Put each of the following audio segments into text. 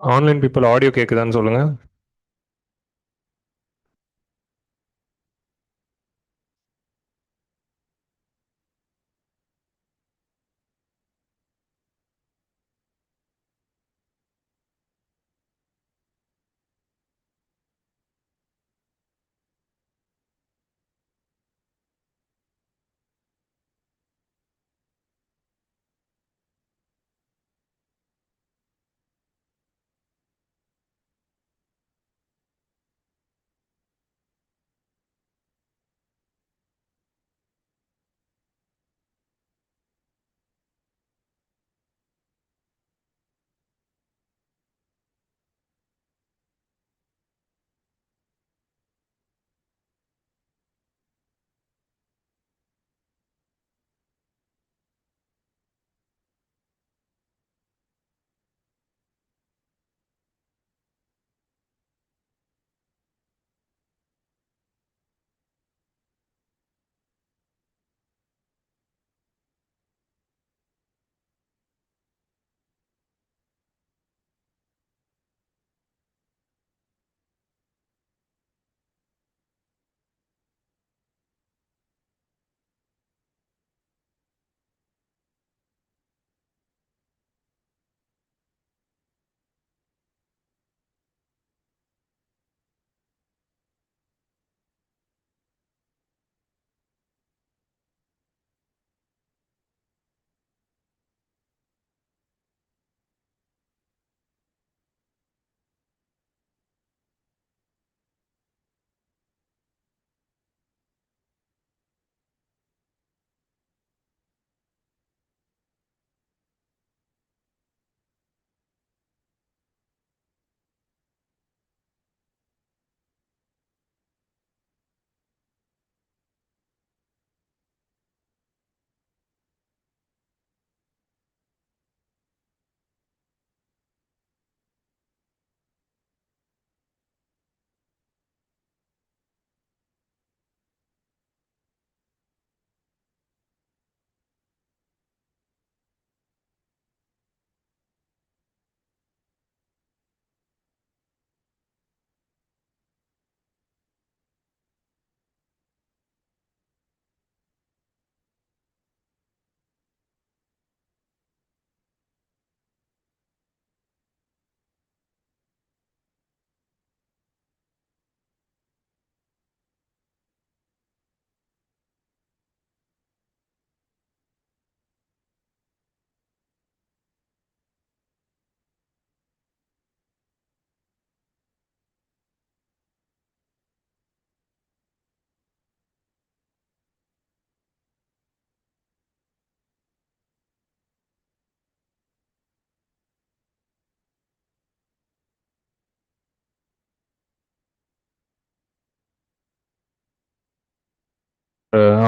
Online people audio கேட்குதான்னு சொல்லுங்க.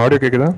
Audio கேட்குதா?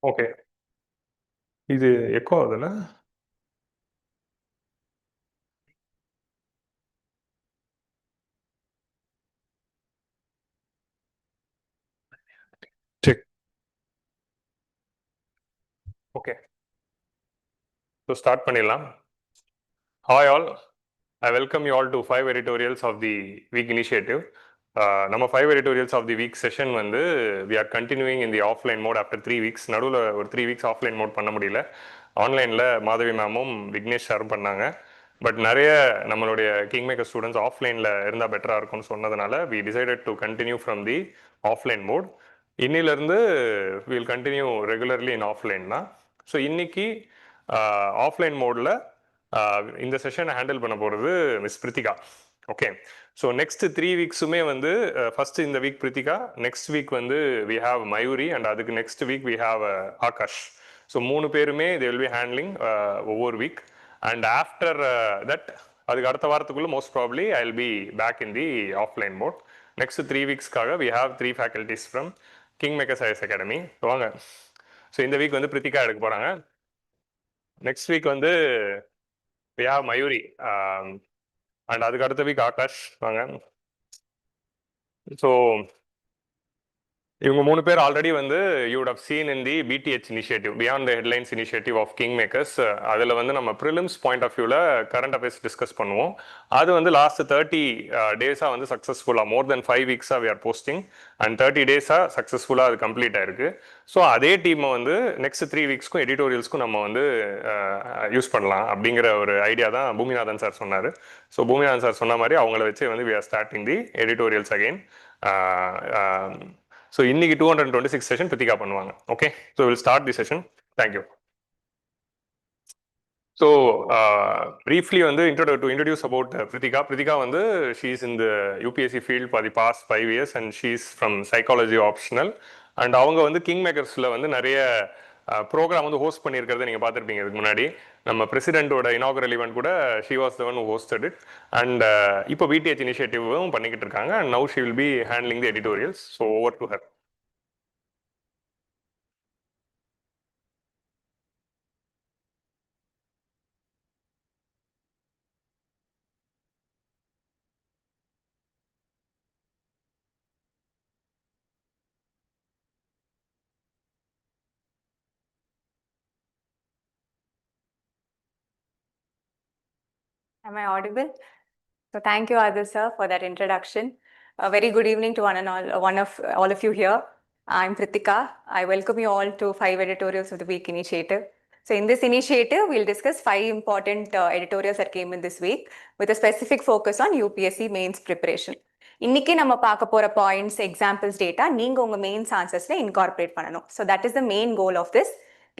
Okay. இது எக்கோ ஆகுதுல்ல? செக். ஓகே. ஸோ ஸ்டார்ட் பண்ணிடலாம். Hi all. I welcome you all to 5 editorials of the week initiative. நம்ம 5 editorials of the week session வந்து we are continuing in the offline mode after 3 weeks. நடுவில் ஒரு 3 weeks offline mode பண்ண முடியல. ஆன்லைனில் மாதவி மேமும் விக்னேஷ் சாரும் பண்ணாங்க. பட் நிறைய நம்மளுடைய கிங் மேக்கர் ஸ்டூடெண்ட்ஸ் ஆஃப்லைனில் இருந்தால் பெட்டராக இருக்கும்னு சொன்னதுனால we decided to continue from the offline mode. இன்னிலிருந்து we'll continue regularly in offline தான். ஸோ இன்னைக்கு ஆஃப்லைன் மோடில் இந்த செஷனை ஹேண்டில் பண்ண போகிறது Ms.Prithika. ஓகே. ஸோ நெக்ஸ்ட் 3 வீக்ஸுமே வந்து ஃபர்ஸ்ட் இந்த வீக் பிரித்திகா, நெக்ஸ்ட் வீக் வந்து வி ஹாவ் மயூரி அண்ட் அதுக்கு next week we have Akash. So 3 பேருமே தே வில் பி ஹேண்ட்லிங் ஒவ்வொரு வீக். அண்ட் ஆஃப்டர் தட் அதுக்கு அடுத்த வாரத்துக்குள்ள most probably I will be back in the offline mode. Next 3 வீக்ஸ்க்காக we have 3 faculties from King Makers IAS academy. வாங்க. So இந்த week வந்து பிரித்திகா எடுக்க போகிறாங்க. நெக்ஸ்ட் வீக் வந்து வி ஹாவ் மயூரி அண்ட் அதுக்கு அடுத்த வீக் ஆகாஷ். வாங்க. ஸோ இவங்க 3 பேர் ஆல்ரெடி வந்து you would have seen in the BTH initiative, beyond the headlines initiative of King Makers. அதில் வந்து நம்ம ப்ரிலிம்ஸ் பாயிண்ட் ஆஃப் வியூவில் கரண்ட் அஃபேர்ஸ் டிஸ்கஸ் பண்ணுவோம். அது வந்து லாஸ்ட் 30 டேஸாக வந்து சக்ஸஸ்ஃபுல்லாக மோர் தென் 5 வீக்ஸாக வி ஆர் போஸ்டிங் அண்ட் 30 டேஸாக சக்ஸஸ்ஃபுல்லாக அது கம்ப்ளீட் ஆயிருக்கு. ஸோ அதே டீமை வந்து நெக்ஸ்ட் 3 வீக்ஸ்க்கும் எடிட்டோரியல்ஸ்க்கும் நம்ம வந்து யூஸ் பண்ணலாம் அப்படிங்கிற ஒரு ஐடியா தான் பூமிநாதன் சார் சொன்னார். ஸோ பூமிநாதன் சார் சொன்ன மாதிரி அவங்கள வச்சு வந்து we are starting the editorials again. So இன்னைக்கு 226 செஷன் பிரித்திகா பண்ணுவாங்க. Okay, so will start the session. Thank you. So briefly வந்து to introduce about Prithika. Prithika வந்து she is in the UPSC field for the past 5 years and she is from psychology optional. And அவங்க வந்து king மேக்கர்ஸில் வந்து நிறைய program வந்து host பண்ணியிருக்கிறத நீங்கள் பார்த்துருப்பீங்க. இதுக்கு முன்னாடி நம்ம பிரசிடென்ட்டோட இனாகுரல் ஈவெண்ட் கூட she was the one who hosted it. And இப்போ பிடிஹெச் இனிஷியேட்டிவும் பண்ணிக்கிட்டு இருக்காங்க. And now she will be handling the editorials. So over to her. Am I audible? So thank you, Adil sir, for that introduction. A very good evening to all of you here. I'm Prithika. I welcome you all to 5 Editorials of the Week initiative. So in this initiative, we'll discuss 5 important editorials that came in this week with a specific focus on UPSC Mains preparation. இன்னைக்கு நம்ம பார்க்க போற points, examples, data நீங்க உங்க mains ஆன்சர்ஸ்ல incorporate பண்ணணும். So that is the main goal of this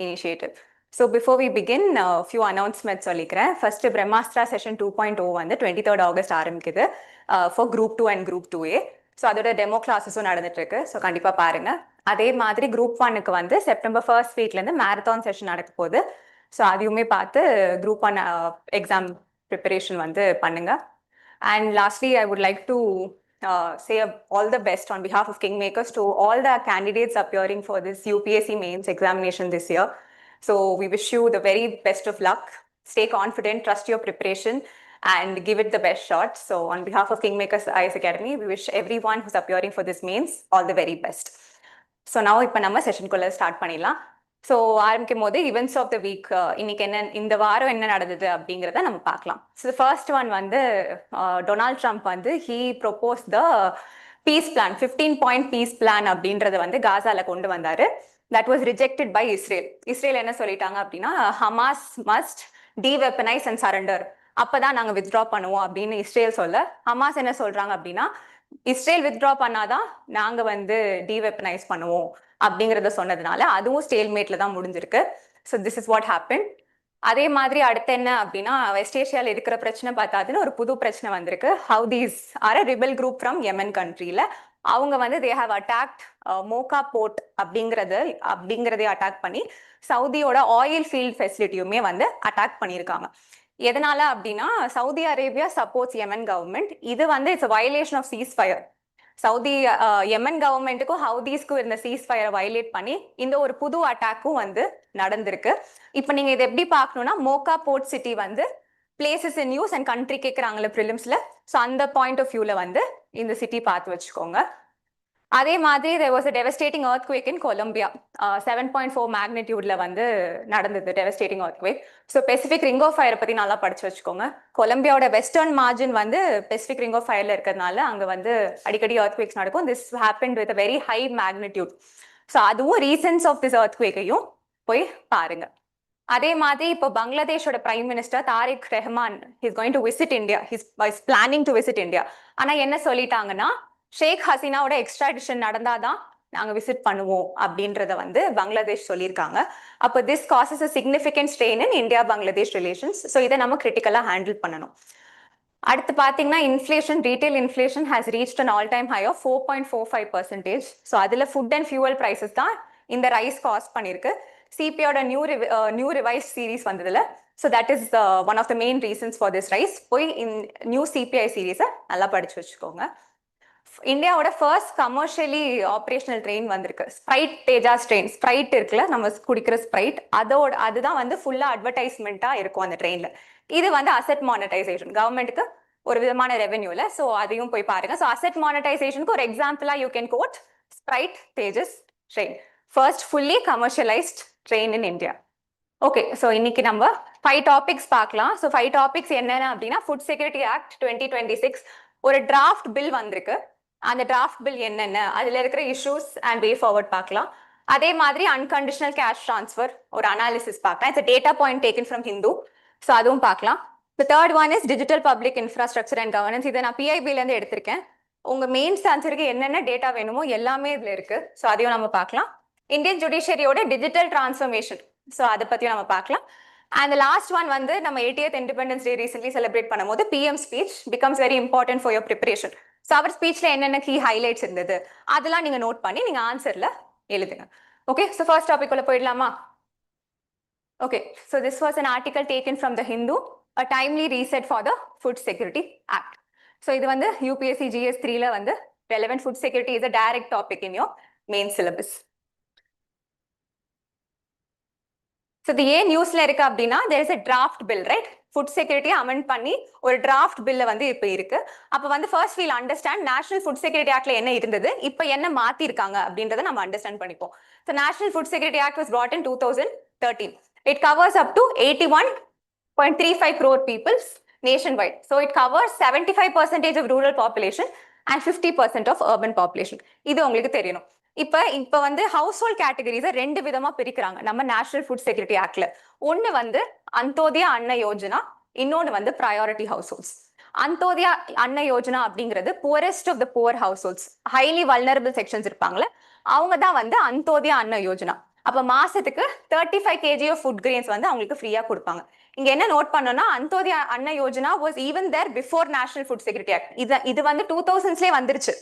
initiative. So before we begin, few announcements சொல்லிக்கிறேன். First, Brahmastra session 2.0 வந்து 23rd August ஆரம்பிக்குது for group 2 and group 2A. So அதோட டெமோ கிளாஸஸும் நடந்துட்டு இருக்கு. So கண்டிப்பா பாருங்க. அதே மாதிரி group 1க்கு வந்து செப்டம்பர் 1st வீக்லேருந்து மேரத்தான் செஷன் நடக்க போகுது. ஸோ அதையுமே பார்த்து group 1 எக்ஸாம் ப்ரிப்பரேஷன் வந்து பண்ணுங்க. And lastly, I would like to say all the best on behalf of Kingmakers to all the candidates appearing for this UPSC Mains examination this year. So we wish you the very best of luck. Stay confident, trust your preparation, and give it the best shot. So on behalf of Kingmakers IAS Academy, we wish everyone who's appearing for this mains all the very best. So now இப்போ நம்ம செஷனுக்குள்ள start பண்ணிடலாம். So ஆரம்பிக்கும் போது events of the week, இன்னைக்கு என்ன, இந்த வாரம் என்ன நடந்தது அப்படிங்கிறத நம்ம பார்க்கலாம். ஸோ ஃபர்ஸ்ட் ஒன் வந்து டொனால்ட் ட்ரம்ப் வந்து he propose the peace plan, 15-point peace plan அப்படின்றத வந்து காசால கொண்டு வந்தாரு. That was rejected by Israel. Israel என்ன சொல்லிட்டாங்க அப்படின்னா, Hamas must de-weaponize and surrender. அப்பதான் நாங்க வித்ட்ரா பண்ணுவோம் அப்படின்னு இஸ்ரேல் சொல்ல, ஹமாஸ் என்ன சொல்றாங்க அப்படின்னா, இஸ்ரேல் வித்ட்ரா பண்ணாதான் நாங்க வந்து de-weaponize பண்ணுவோம் அப்படிங்கறத சொன்னதுனால அதுவும் ஸ்டேல்மேட்ல தான் முடிஞ்சிருக்கு. So this is what happen. அதே மாதிரி அடுத்து என்ன அப்படின்னா, வெஸ்ட் ஏஷியால இருக்கிற பிரச்சனை பார்த்தாதுன்னு ஒரு புது பிரச்சனை வந்திருக்கு. Houthis are a rebel group from Yemen கண்ட்ரில. அவங்க வந்து they have attacked Mokha port அப்படிங்கிறதை அட்டாக் பண்ணி சவுதியோட ஆயில் ஃபீல்ட் ஃபெசிலிட்டியுமே வந்து அட்டாக் பண்ணியிருக்காங்க. எதனால அப்படின்னா, Saudi Arabia supports Yemen government. இது வந்து it's violation of cease fire. Saudi Yemen கவர்மெண்ட்டுக்கும் ஹவுதீஸ்க்கும் இருந்த சீஸ் ஃபயரை வயலேட் பண்ணி இந்த ஒரு புது அட்டாக்கும் வந்து நடந்திருக்கு. இப்போ நீங்க இதை எப்படி பார்க்கணும்னா, மோகா போர்ட் சிட்டி வந்து places in news and country கேட்குறாங்களே ப்ரிலிம்ஸ்ல. ஸோ அந்த பாயிண்ட் ஆஃப் வியூல வந்து இந்த சிட்டி பார்த்து வச்சுக்கோங்க. அதே மாதிரி there was a devastating earthquake in Colombia. 7.4 magnitudeல வந்து நடந்தது devastating earthquake. So Pacific ring of ஃபயரை பத்தி நல்லா படிச்சு வச்சுக்கோங்க. கொலம்பியாவோட வெஸ்டர்ன் மார்ஜின் வந்து பெசிபிக் ரிங் ஆஃப் ஃபயர்ல இருக்கிறதுனால அங்க வந்து அடிக்கடி earthquakes நடக்கும். This happened with a very high magnitude. So அதுவும் ரீசன்ஸ் ஆஃப் திஸ் earthquake-ஐயும் போய் பாருங்க. அதே மாதிரி இப்போ பங்களாதேஷோட prime minister Tarique Rahman is going to visit India, is planning to visit India. ஆனா என்ன சொல்லிட்டாங்கன்னா, ஷேக் ஹசீனாவோட எக்ஸ்ட்ராடிஷன் நடந்தாதான் நாங்க விசிட் பண்ணுவோம் அப்படின்றத வந்து பங்களாதேஷ் சொல்லியிருக்காங்க. அப்போ this causes a significant strain in India Bangladesh relations. So இதை நம்ம கிரிட்டிக்கலா ஹேண்டில் பண்ணணும். அடுத்து பாத்தீங்கன்னா inflation, retail inflation has reached an all time high of 4.45%. So அதில் ஃபுட் அண்ட் ஃபியூவல் ப்ரைஸஸ் தான் இந்த ரைஸ் காஸ்ட் பண்ணியிருக்கு. சிபியோட நியூ ரிவைஸ் சீரீஸ் வந்ததுல. So that is one of the main reasons for this rise. போய் new CPI சீரீஸை நல்லா படிச்சு வச்சுக்கோங்க. இந்தியாவோட ஃபர்ஸ்ட் கமர்ஷியலி ஆப்ரேஷனல் ட்ரெயின் வந்திருக்கு. Sprite Tejas train. ஸ்ப்ரைட் இருக்குல்ல, நம்ம குடிக்கிற ஸ்ப்ரைட், அதுதான் வந்து ஃபுல்லா அட்வர்டைஸ்மெண்ட்டா இருக்கும் அந்த ட்ரெயின்ல. இது வந்து அசெட் மானிட்டைசேஷன், கவர்மெண்ட்டுக்கு ஒரு விதமான ரெவென்யூல. ஸோ அதையும் போய் பாருங்க. ஸோ அசெட் மானிட்டைசேஷனுக்கு ஒரு எக்ஸாம்பிளா you can quote private Tejas train, first fully commercialised train in India. Okay, so இன்னைக்கு நம்ம 5 டாபிக்ஸ் பார்க்கலாம். ஸோ 5 டாபிக்ஸ் என்னென்ன அப்படின்னா, ஃபுட் செக்யூரிட்டி ஆக்ட் 2026 ஒரு டிராஃப்ட் பில் வந்திருக்கு. அந்த டிராஃப்ட் பில் என்னென்ன, அதுல இருக்கிற இஷ்யூஸ் அண்ட் வே ஃபார்வர்ட் பார்க்கலாம். அதே மாதிரி அன்கண்டிஷனல் கேஷ் ட்ரான்ஸ்ஃபர் ஒரு அனாலிசிஸ் பார்க்கலாம். It's data point taken from Hindu. So அதுவும் பார்க்கலாம். The third one is digital public infrastructure and governance. இதை நான் பிஐபிலேருந்து எடுத்திருக்கேன். உங்க மெயின்ஸ் ஆன்சருக்கு என்னென்ன டேட்டா வேணுமோ எல்லாமே இதுல இருக்கு. ஸோ அதையும் நம்ம பார்க்கலாம். இந்தியன் ஜுடிஷியரியோட டிஜிட்டல் டிரான்ஸ்ஃபர்மேஷன், ஸோ அதை பத்தியும் நம்ம பார்க்கலாம். அண்ட் லாஸ்ட் ஒன் வந்து நம்ம 80th independence day recently celebrate பண்ணும்போது PM speech becomes very important for your preparation. So அவர் ஸ்பீச்ல என்னென்ன கீ ஹைலைட்ஸ் இருந்தது அதெல்லாம் நீங்க நோட் பண்ணி நீங்க ஆன்சர்ல எழுதுங்க. ஓகே, ஸோ ஃபர்ஸ்ட் டாபிக் உள்ள போயிடலாமா? Okay, so this was an article taken from the Hindu, a timely reset for the Food Security Act. So இது வந்து UPSC GS 3ல வந்து relevant food security is a direct topic in your main syllabus. So இது ஏன் நியூஸ்ல இருக்கு அப்படின்னா, there is a draft bill, right? Food செக்யூரிட்டியை amend பண்ணி ஒரு டிராஃப்ட் பில்ல வந்து இப்போ இருக்கு. அப்போ வந்து first we'll understand national food security ஆக்ட்ல என்ன இருந்தது, இப்போ என்ன மாத்திருக்காங்க அப்படின்றத நம்ம அண்டர்ஸ்டாண்ட் பண்ணிப்போம். So national food security act was brought in 2013. It covers up to 81.35 crore people nationwide. So it covers 75% of rural population and 50% of urban population. இது உங்களுக்கு தெரியணும். இப்ப வந்து ஹவுஸ் ஹோல்ட் கேட்டகரிஸை 2 விதமா பிரிக்கிறாங்க நம்ம நேஷனல் ஃபுட் செக்யூரிட்டி ஆக்ட்ல. ஒன்னு வந்து அந்தோதயா அன்ன யோஜனா, இன்னொன்னு வந்து priority house holds. Antyodaya Anna Yojana அப்படிங்கிறது poorest of the poor households, highly vulnerable sections இருப்பாங்களே, அவங்க தான் வந்து அந்தோதயா அன்ன யோஜனா. அப்ப மாசத்துக்கு 35 kg ஆஃப் ஃபுட் கிரெயின்ஸ் வந்து அவங்களுக்கு ஃப்ரீயா கொடுப்பாங்க. இங்க என்ன நோட் பண்ணோம்னா, Antyodaya Anna Yojana was even there before national food security act. இது வந்து 2000ஸ்லயே வந்துருச்சு.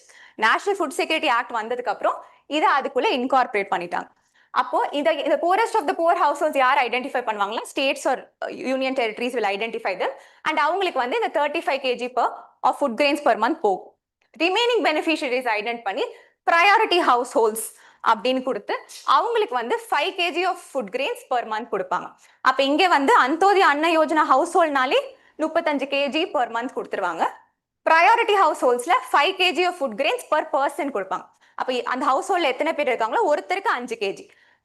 நேஷனல் ஃபுட் செக்யூரிட்டி ஆக்ட் வந்ததுக்கு அப்புறம் இதை அதுக்குள்ள இன்கார்பரேட் பண்ணிட்டாங்க. அப்போ இந்த poorest of the poor households யார் ஐடென்டிஃபை பண்ணுவாங்களா, states or union territories will identify them, and அவங்களுக்கு வந்து இந்த 35 kg of food grains per month போகும். ரிமைனிங் பெனிஃபிஷியரிஸ் ஐடென்ட் பண்ணி ப்ரையாரிட்டி ஹவுஸ் ஹோல்ட்ஸ் அப்படின்னு கொடுத்து அவங்களுக்கு வந்து 5 kg of food grains per month கொடுப்பாங்க. அப்ப இங்க வந்து அந்தோதயா அன்ன யோஜனா ஹவுஸ் ஹோல்ட்னாலே 35 kg per month கொடுத்துருவாங்க. ப்ரையாரிட்டி ஹவுஸ் ஹோல்ட்ஸ்ல 5 kg of food grains per person கொடுப்பாங்க. அப்ப அந்த ஹவுஸ் ஹோல்ட்ல எத்தனை பேர் இருக்காங்களோ ஒருத்தருக்கு 5 kg.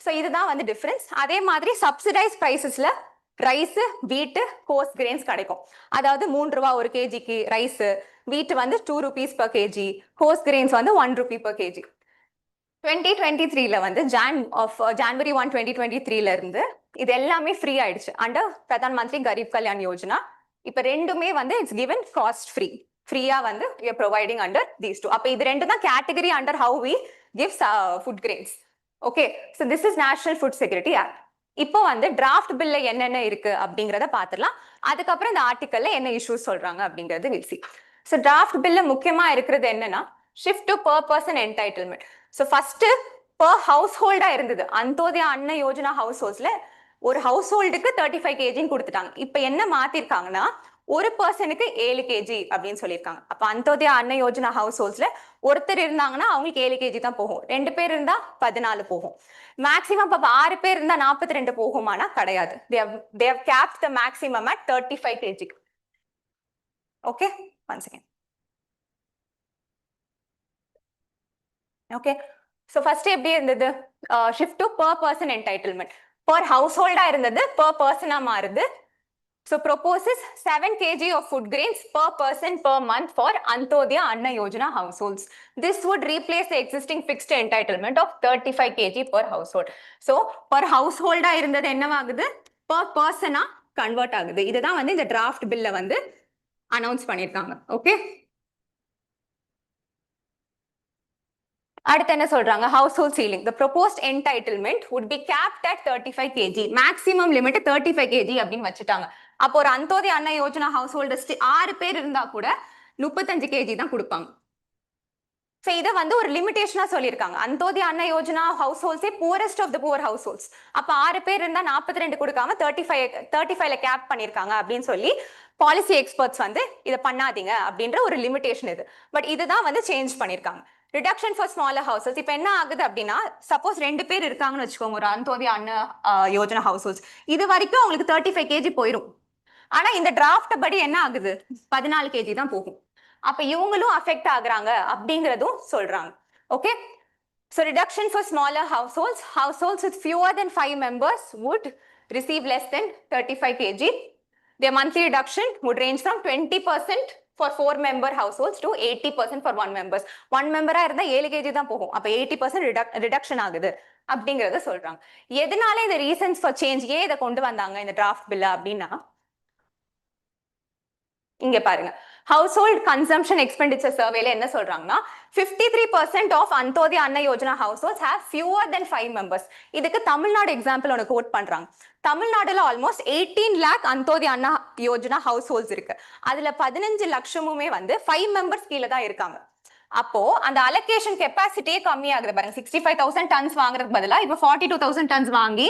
ஸோ இதுதான் வந்து டிஃபரன்ஸ். அதே மாதிரி சப்சிடைஸ் பிரைசஸ்ல ரைஸ், வீட்டு, கோர்ஸ் கிரெயின்ஸ் கிடைக்கும். அதாவது 3 ரூபா 1 kgக்கு ரைஸ், வீட்டு வந்து 2 rupees per kg, course grains வந்து 1 rupee per kg. 2023ல வந்து January 1, 2023ல இருந்து இது எல்லாமே ஃப்ரீ ஆயிடுச்சு அண்டர் பிரதான் மந்திரி கரீப் கல்யாண் யோஜனா. இப்ப ரெண்டுமே வந்து இட்ஸ் கிவன் காஸ்ட் ஃப்ரீயா வந்து we are providing under these two. அப்ப இது ரெண்டு தான் category under how we give food grains. Okay, so this is National Food Security Act. இப்போ வந்து டிராஃப்ட் பில்ல என்னென்ன இருக்கு அப்படிங்கறத பாத்துடலாம். அதுக்கப்புறம் இந்த ஆர்டிக்கல்ல என்ன இஷ்யூஸ் சொல்றாங்க அப்படிங்கறது we'll see. So டிராஃப்ட் பில்ல முக்கியமா இருக்கிறது என்னன்னா, shift to per person entitlement. So first per house ஹோல்டா இருந்தது. அந்தோதயா அன்ன யோஜனா ஹவுஸ் ஹோல்ட்ஸ்ல ஒரு ஹவுஸ் ஹோல்டுக்கு 35 kg கொடுத்துட்டாங்க. இப்ப என்ன மாத்திருக்காங்கன்னா, ஒரு பர்சனுக்கு 7 kg அப்படின்னு சொல்லியிருக்காங்க. அப்ப அந்தோதயா அன்ன யோஜனா ஹவுஸ் ஹோல்ட்ஸ்ல ஒருத்தர் இருந்தாங்கன்னா அவங்களுக்கு 7 kg தான் போகும். 2 பேர் இருந்தா 14 போகும். மேக்சிமம் இப்ப 6 பேர் இருந்தா 42 போகுமானா கிடையாது. they have capped the maximum at 35 kg. Okay, once again. Okay, so first எப்படி இருந்தது, shift to per person entitlement. per house ஹோல்டா இருந்தது per பர்சனா மாறுது. So proposes 7 kg of food grains per person per month for Antodaya Anna Yojana households. This would replace the existing fixed entitlement of 35 kg per household. So per household இருந்தது என்னவாகுது, per person convert ஆகுது. இதுதான் வந்து இந்த draft பில்ல வந்து announce பண்ணிருக்காங்க. Okay, அடுத்து என்ன சொல்றாங்க, household ceiling, the proposed entitlement would be capped at 35 kg, maximum limit 35 kg அப்படின்னு வச்சுட்டாங்க. அப்போ ஒரு அந்தோதி அன்ன யோஜனா ஹவுஸ் ஹோல்டர்ஸ் 6 பேர் இருந்தா கூட 35 kg தான் கொடுப்பாங்க. ஸோ இதை வந்து ஒரு லிமிடேஷனா சொல்லியிருக்காங்க. அந்தோதி அன்ன யோஜனா ஹவுஸ் ஹோல்ட்ஸே poorest of the poor households. அப்போ 6 பேர் இருந்தா 42 கொடுக்காம 35 கேப் பண்ணிருக்காங்க அப்படின்னு சொல்லி பாலிசி எக்ஸ்பர்ட்ஸ் வந்து இதை பண்ணாதீங்க அப்படின்ற ஒரு லிமிடேஷன் இது. பட் இதுதான் வந்து சேஞ்ச் பண்ணிருக்காங்க. Reduction for smaller houses. இப்போ என்ன ஆகுது அப்படின்னா, சப்போஸ் 2 பேர் இருக்காங்கன்னு வச்சுக்கோங்க ஒரு அந்தோதி அன்ன யோஜனா ஹவுஸ் ஹோல்ட்ஸ், இது வரைக்கும் அவங்களுக்கு 35 kg போயிடும். ஆனா இந்த டிராஃப்ட் படி என்ன ஆகுது, 14 kg தான் போகும். அப்ப இவங்களும் அஃபெக்ட் ஆகுறாங்க அப்படிங்கறதும் சொல்றாங்க. Okay, so reduction for smaller households with fewer than 5 members would receive less than 35 kg. Their monthly reduction would range from 20% for 4-member households to 80% for 1 member. 1 member இருந்தா 7 kg தான் போகும். அப்ப 80% reduction ஆகுது அப்படிங்கறத சொல்றாங்க. எதனால இந்த ரீசன்ஸ் ஃபார் சேஞ்ச், ஏன் இதை கொண்டு வந்தாங்க இந்த டிராஃப்ட் பில் அப்படின்னா, இங்க பாருங்க, ஹவுஸ்ஹோல்ட் கன்சம்ஷன் எக்ஸ்பெண்டிச்சர் சர்வேல என்ன சொல்றாங்கன்னா 53% of அந்தோதி Anna Yojana ஹவுஸ்ஹோல்ட்ஸ் have fewer then 5 members. இதுக்கு தமிழ்நாடு எக்ஸாம்பிள் ஒன்று கோட் பண்றாங்க. தமிழ்நாடுல ஆல்மோஸ்ட் 18 lakh அந்தோதி அண்ணா யோஜனா ஹவுஸ் ஹோல்ட்ஸ் இருக்கு. அதுல 15 லட்சமுமே வந்து 5 members கீழே தான் இருக்காங்க. அப்போ அந்த அலோகேஷன் கெப்பாசிட்டியே கம்மியாகுது பாருங்க. 65,000 டன்ஸ் வாங்குறதுக்கு பதிலா இப்போ 42,000 டன்ஸ் வாங்கி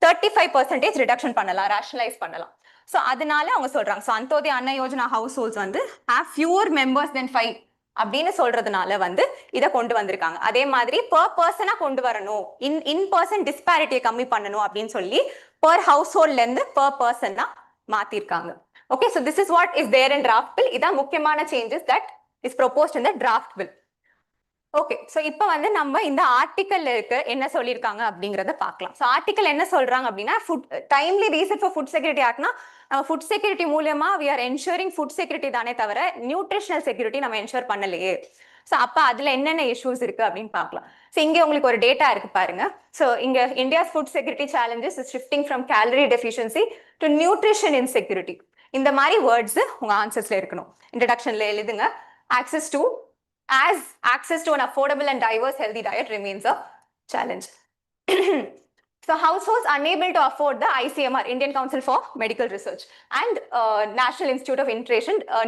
35% ரிடக்ஷன் பண்ணலாம், ரேஷனலைஸ் பண்ணலாம். ஸோ அதனால அவங்க சொல்றாங்க, so அந்தோதி Anna Yojana house holds வந்து ஹேவ் ஃபியூர் மெம்பர்ஸ் தென் 5 அப்படின்னு சொல்றதுனால வந்து இதை கொண்டு வந்திருக்காங்க. அதே மாதிரி பர் பர்சனா கொண்டு வரணும், இன் பர்சன் டிஸ்பாரிட்டியை கம்மி பண்ணணும் அப்படின்னு சொல்லி பர் ஹவுஸ் ஹோல்ட்ல இருந்து பர் பர்சனா மாத்திருக்காங்க. Okay, so this is what is there in draft bill. இதான் முக்கியமான changes that is proposed in the draft bill. Okay, so இப்போ வந்து நம்ம இந்த ஆர்டிக்கல்ல இருக்க என்ன சொல்லியிருக்காங்க அப்படிங்கிறத பார்க்கலாம். ஸோ ஆர்டிக்கல் என்ன சொல்றாங்க அப்படின்னா, food timely reset for food security ஆக்ட்னா நம்ம ஃபுட் செக்யூரிட்டி மூலமா we are ensuring food security தானே தவிர நியூட்ரிஷனல் செக்யூரிட்டி நம்ம என்ஷூர் பண்ணலையே. ஸோ அப்போ அதுல என்னென்ன இஷ்யூஸ் இருக்கு அப்படின்னு பார்க்கலாம். ஸோ இங்கே உங்களுக்கு ஒரு டேட்டா இருக்கு பாருங்க. ஸோ இங்க India's food security challenges is shifting from calorie deficiency to nutrition insecurity. இந்த மாதிரி வேர்ட்ஸ் உங்க ஆன்சர்ஸ்ல இருக்கணும். இன்ட்ரடக்ஷன்ல எழுதுங்க. As access to an affordable and diverse healthy diet remains a challenge. So households unable to afford the ICMR, Indian Council for Medical Research, and National Institute of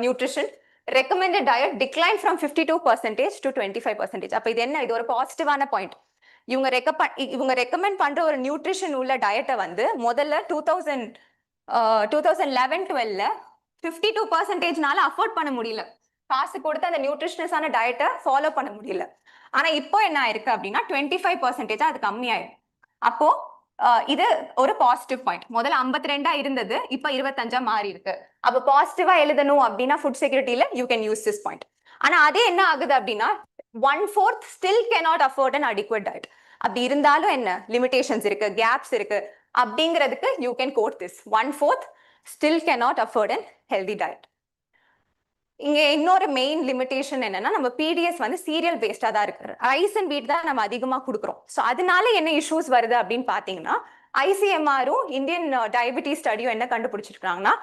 Nutrition recommended diet declined from 52% to 25%. அப்ப இது என்ன, இது ஒரு பாசிட்டிவான point. இவங்க recommend பண்ற ஒரு nutrition உள்ள டயட்டை வந்து முதல்ல 2011-12 52%னால அஃபோர்ட் பண்ண முடியல, காசு கொடுத்து அந்த நியூட்ரிஷனஸான டயட்டை ஃபாலோ பண்ண முடியல. ஆனா இப்போ என்ன ஆயிருக்கு அப்படின்னா 25% அது கம்மியாயிருக்கு. அப்போ இது ஒரு பாசிட்டிவ் பாயிண்ட். முதல்ல 52 இருந்தது, இப்போ 25 மாறி இருக்கு. அப்போ பாசிட்டிவா எழுதணும் அப்படின்னா ஃபுட் செக்யூரிட்டியில you can use this point. ஆனா அதே என்ன ஆகுது அப்படின்னா 1/4 still cannot afford an adequate diet. அப்படி இருந்தாலும் என்ன லிமிடேஷன்ஸ் இருக்கு, கேப்ஸ் இருக்கு அப்படிங்கிறதுக்கு you can quote this 1/4 still cannot afford an healthy diet. இங்க இன்னொரு மெயின் லிமிடேஷன் என்னன்னா, நம்ம பிடிஎஸ் வந்து சீரியல் பேஸ்டா தான் இருக்கு, ரைஸ் அண்ட் வீட் தான் நம்ம அதிகமா கொடுக்குறோம். ஸோ அதனால என்ன இஷ்யூஸ் வருது அப்படின்னு பாத்தீங்கன்னா, ஐசிஎம்ஆரும் இந்தியன் டயபிட்டிஸ் ஸ்டடியும் என்ன கண்டுபிடிச்சிருக்காங்கன்னா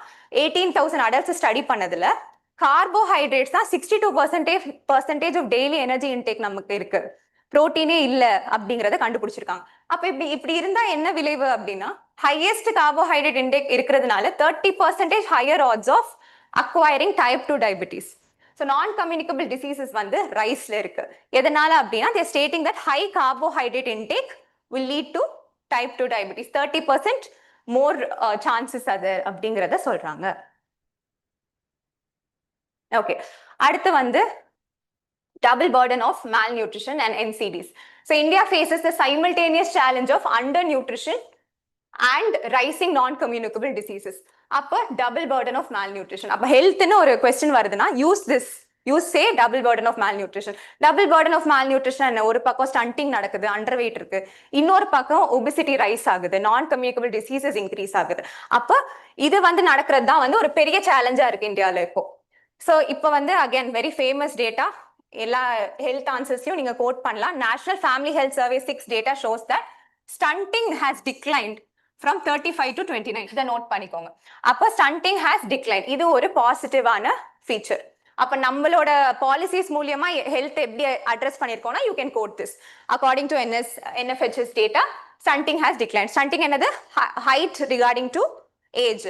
18,000 அடல்ட்ஸ் ஸ்டடி பண்ணதுல கார்போஹைட்ரேட்ஸ் தான் 62% ஆஃப் டெய்லி எனர்ஜி இன்டேக் நமக்கு இருக்கு, புரோட்டீனே இல்ல அப்படிங்கறத கண்டுபிடிச்சிருக்காங்க. அப்ப இப்படி இருந்தா என்ன விளைவு அப்படின்னா, ஹையஸ்ட் கார்போஹைட்ரேட் இன்டேக் இருக்கிறதுனால 30% higher odds of acquiring type 2 diabetes. So non-communicable diseases வந்து ரைஸ்ல இருக்கு. எதனால அப்படின்னா they are stating that high carbohydrate intake will lead to type 2 diabetes. 30% more chances அது அப்படிங்கறத சொல்றாங்க. ஓகே, அடுத்து வந்து double burden of malnutrition and NCDs. So India faces the simultaneous challenge of undernutrition and rising non-communicable diseases. அப்ப double burden of malnutrition. அப்ப ஹெல்த்னு ஒரு question வருதுன்னா use say double burden of malnutrition. Double burden of malnutrition என்ன, ஒரு பக்கம் stunting நடக்குது, under wait இருக்கு, இன்னொரு பக்கம் ஒபிசிட்டி ரைஸ் ஆகுது, நான் கம்யூனிகபிள் டிசீசஸ் இன்க்ரீஸ் ஆகுது. அப்ப இது வந்து நடக்கிறது தான் வந்து ஒரு பெரிய சேலஞ்சா இருக்கு இந்தியாவில் இப்போ. ஸோ இப்போ வந்து அகேன் வெரி ஃபேமஸ் டேட்டா, எல்லா ஹெல்த் ஆன்சர்ஸையும் நீங்க கோட் பண்ணலாம். National family health survey 6 data shows that stunting has declined from 35 to 29. இதை நோட் பண்ணிக்கோங்க. அப்ப ஸ்டண்டிங் ஹேஸ் டிக்ளைன், இது ஒரு பாசிட்டிவான ஃபீச்சர். அப்ப நம்மளோட பாலிசிஸ் மூலியமா ஹெல்த் எப்படி அட்ரஸ் பண்ணிருக்கோம்னா you can quote this according to NFHS data stunting has declined. Stunting என்னது height regarding to age,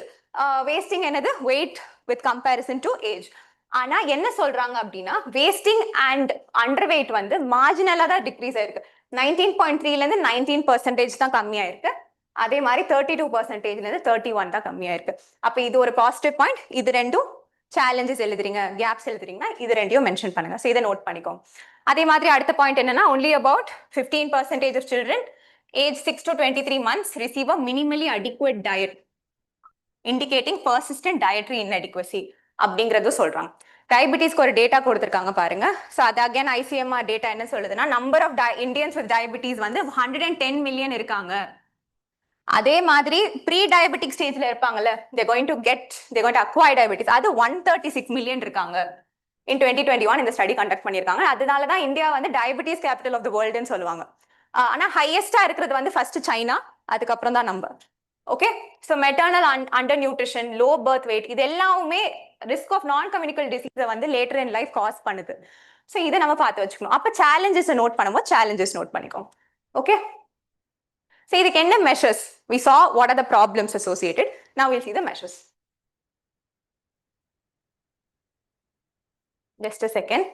wasting என்னது weight with comparison to age. ஆனா என்ன சொல்றாங்க அப்படின்னா வேஸ்டிங் அண்ட் அண்டர் வெயிட் வந்து மார்ஜினலா தான் டிக்ரீஸ் ஆயிருக்கு. 19.3ல இருந்து 19% தான் கம்மியாயிருக்கு. அதே மாதிரி 32%ல இருந்து 31 தான் கம்மியாயிருக்கு. அப்ப இது ஒரு பாசிட்டிவ் பாயிண்ட். இது ரெண்டும் சேலஞ்சஸ் எழுதுறீங்க, கேப்ஸ் எழுதுறீங்கன்னா இது ரெண்டையும் மென்ஷன் பண்ணுங்க. ஸோ இதை நோட் பண்ணிக்கோங்க. அதே மாதிரி அடுத்த பாயிண்ட் என்னன்னா only about 15% of children age 6 to 23 months receive a minimally adequate diet indicating persistent dietary inadequacy அப்படிங்கறது சொல்றாங்க. டயபிட்டிஸ்க்கு ஒரு டேட்டா கொடுத்துருக்காங்க பாருங்க. ஸோ அது அகேன் ICMR டேட்டா என்ன சொல்லுதுன்னா number of Indians with diabetes வந்து 110 மில்லியன் இருக்காங்க. அதே மாதிரி ப்ரீ டயபெட்டிக் ஸ்டேஜ்ல இருப்பாங்கல்ல, they're going to acquire diabetes, அது 136 மில்லியன் இருக்காங்க. In 2021 இந்த ஸ்டடி கண்டக்ட் பண்ணிருக்காங்க. அதனால தான் இந்தியா வந்து டயபிட்டிஸ் கேபிட்டல் ஆஃப் தி வேர்ல்டுன்னு சொல்லுவாங்க. ஆனா ஹையஸ்டா இருக்கிறது வந்து ஃபர்ஸ்ட் சைனா, அதுக்கப்புறம் தான் நம்ம. Okay, so maternal under nutrition, low birth wait, இது எல்லாமே ரிஸ்க் ஆஃப் நான் கம்யூனிகல் டிசீஸை வந்து லேட்டர் இன் லைஃப் காஸ் பண்ணுது. ஸோ இதை நம்ம பார்த்து வச்சுக்கணும். அப்போ சேலஞ்சஸ் நோட் பண்ணும்போது சேலஞ்சஸ் நோட் பண்ணிக்கோங்க. ஓகே, ஸோ இதுக்கு என்ன measures? We saw what are the problems associated. Now we'll see the measures. Just a second.